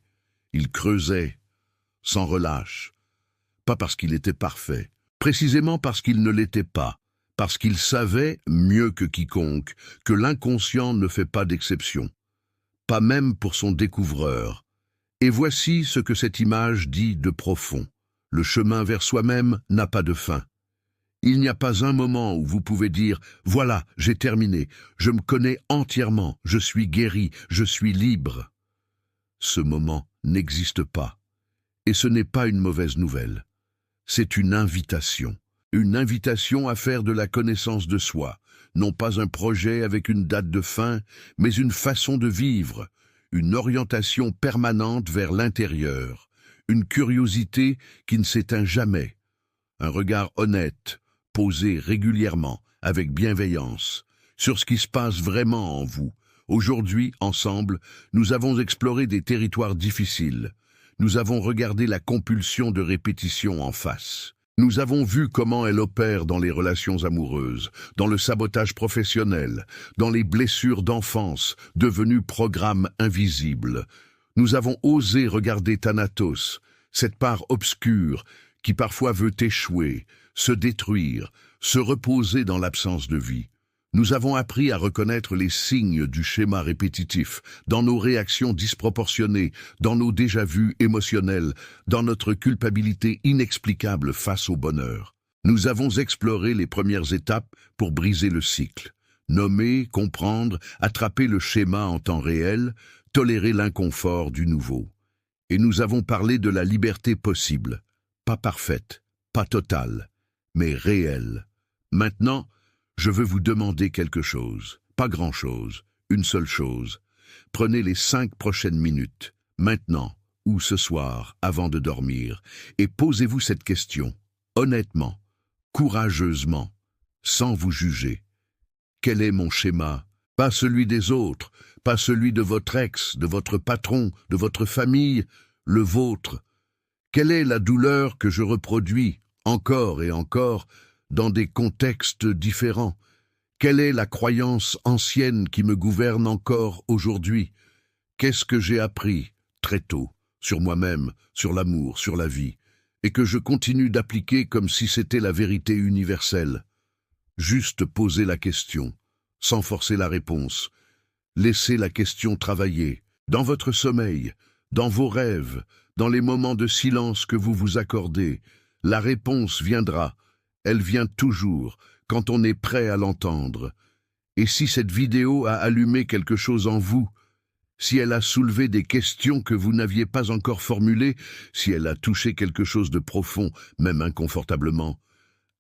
il creusait, sans relâche. Pas parce qu'il était parfait, précisément parce qu'il ne l'était pas, parce qu'il savait, mieux que quiconque, que l'inconscient ne fait pas d'exception, pas même pour son découvreur. Et voici ce que cette image dit de profond. Le chemin vers soi-même n'a pas de fin. Il n'y a pas un moment où vous pouvez dire « Voilà, j'ai terminé, je me connais entièrement, je suis guéri, je suis libre ». Ce moment n'existe pas. Et ce n'est pas une mauvaise nouvelle. C'est une invitation à faire de la connaissance de soi, non pas un projet avec une date de fin, mais une façon de vivre, une orientation permanente vers l'intérieur, une curiosité qui ne s'éteint jamais, un regard honnête, posé régulièrement, avec bienveillance, sur ce qui se passe vraiment en vous. Aujourd'hui, ensemble, nous avons exploré des territoires difficiles. Nous avons regardé la compulsion de répétition en face. Nous avons vu comment elle opère dans les relations amoureuses, dans le sabotage professionnel, dans les blessures d'enfance, devenues programmes invisibles. Nous avons osé regarder Thanatos, cette part obscure qui parfois veut échouer, se détruire, se reposer dans l'absence de vie. Nous avons appris à reconnaître les signes du schéma répétitif, dans nos réactions disproportionnées, dans nos déjà-vus émotionnels, dans notre culpabilité inexplicable face au bonheur. Nous avons exploré les premières étapes pour briser le cycle, nommer, comprendre, attraper le schéma en temps réel, tolérer l'inconfort du nouveau. Et nous avons parlé de la liberté possible, pas parfaite, pas totale, mais réelle. Maintenant, je veux vous demander quelque chose, pas grand-chose, une seule chose. Prenez les 5 prochaines minutes, maintenant ou ce soir, avant de dormir, et posez-vous cette question, honnêtement, courageusement, sans vous juger. Quel est mon schéma? Pas celui des autres, pas celui de votre ex, de votre patron, de votre famille, le vôtre. Quelle est la douleur que je reproduis, encore et encore, dans des contextes différents? Quelle est la croyance ancienne qui me gouverne encore aujourd'hui? Qu'est-ce que j'ai appris, très tôt, sur moi-même, sur l'amour, sur la vie, et que je continue d'appliquer comme si c'était la vérité universelle? Juste poser la question, sans forcer la réponse. Laissez la question travailler, dans votre sommeil, dans vos rêves, dans les moments de silence que vous vous accordez. La réponse viendra. Elle vient toujours, quand on est prêt à l'entendre. Et si cette vidéo a allumé quelque chose en vous, si elle a soulevé des questions que vous n'aviez pas encore formulées, si elle a touché quelque chose de profond, même inconfortablement,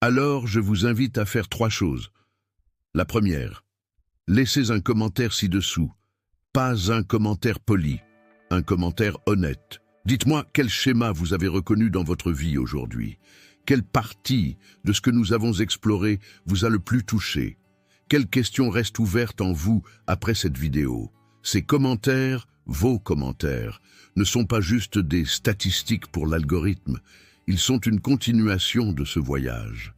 alors je vous invite à faire 3 choses. La première, laissez un commentaire ci-dessous. Pas un commentaire poli, un commentaire honnête. Dites-moi quel schéma vous avez reconnu dans votre vie aujourd'hui. Quelle partie de ce que nous avons exploré vous a le plus touché? Quelles questions restent ouvertes en vous après cette vidéo? Ces commentaires, vos commentaires, ne sont pas juste des statistiques pour l'algorithme, ils sont une continuation de ce voyage.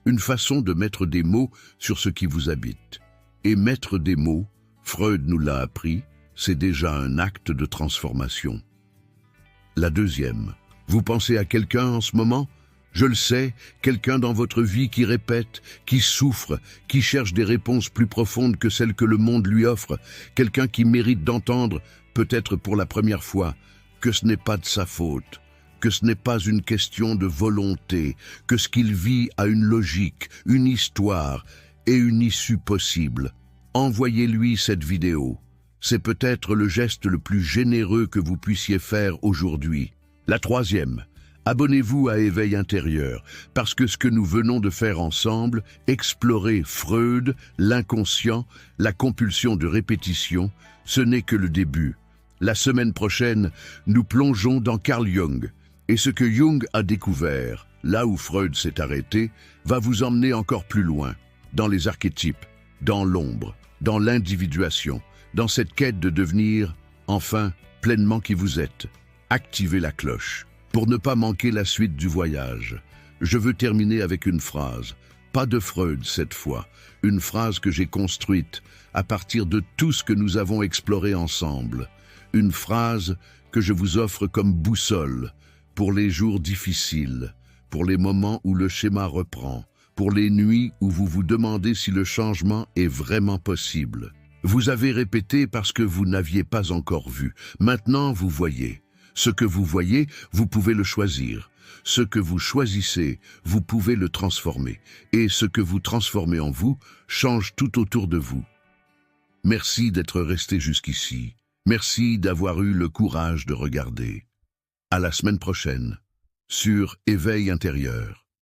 Une façon de mettre des mots sur ce qui vous habite. Et mettre des mots, Freud nous l'a appris, c'est déjà un acte de transformation. La deuxième, vous pensez à quelqu'un en ce moment? Je le sais, quelqu'un dans votre vie qui répète, qui souffre, qui cherche des réponses plus profondes que celles que le monde lui offre, quelqu'un qui mérite d'entendre, peut-être pour la première fois, que ce n'est pas de sa faute, que ce n'est pas une question de volonté, que ce qu'il vit a une logique, une histoire et une issue possible. Envoyez-lui cette vidéo. C'est peut-être le geste le plus généreux que vous puissiez faire aujourd'hui. La troisième, abonnez-vous à Éveil intérieur, parce que ce que nous venons de faire ensemble, explorer Freud, l'inconscient, la compulsion de répétition, ce n'est que le début. La semaine prochaine, nous plongeons dans Carl Jung, et ce que Jung a découvert, là où Freud s'est arrêté, va vous emmener encore plus loin, dans les archétypes, dans l'ombre, dans l'individuation, dans cette quête de devenir, enfin, pleinement qui vous êtes. Activez la cloche. Pour ne pas manquer la suite du voyage, je veux terminer avec une phrase, pas de Freud cette fois, une phrase que j'ai construite à partir de tout ce que nous avons exploré ensemble, une phrase que je vous offre comme boussole pour les jours difficiles, pour les moments où le schéma reprend, pour les nuits où vous vous demandez si le changement est vraiment possible. Vous avez répété parce que vous n'aviez pas encore vu. Maintenant, vous voyez. Ce que vous voyez, vous pouvez le choisir. Ce que vous choisissez, vous pouvez le transformer. Et ce que vous transformez en vous change tout autour de vous. Merci d'être resté jusqu'ici. Merci d'avoir eu le courage de regarder. À la semaine prochaine, sur Éveil intérieur.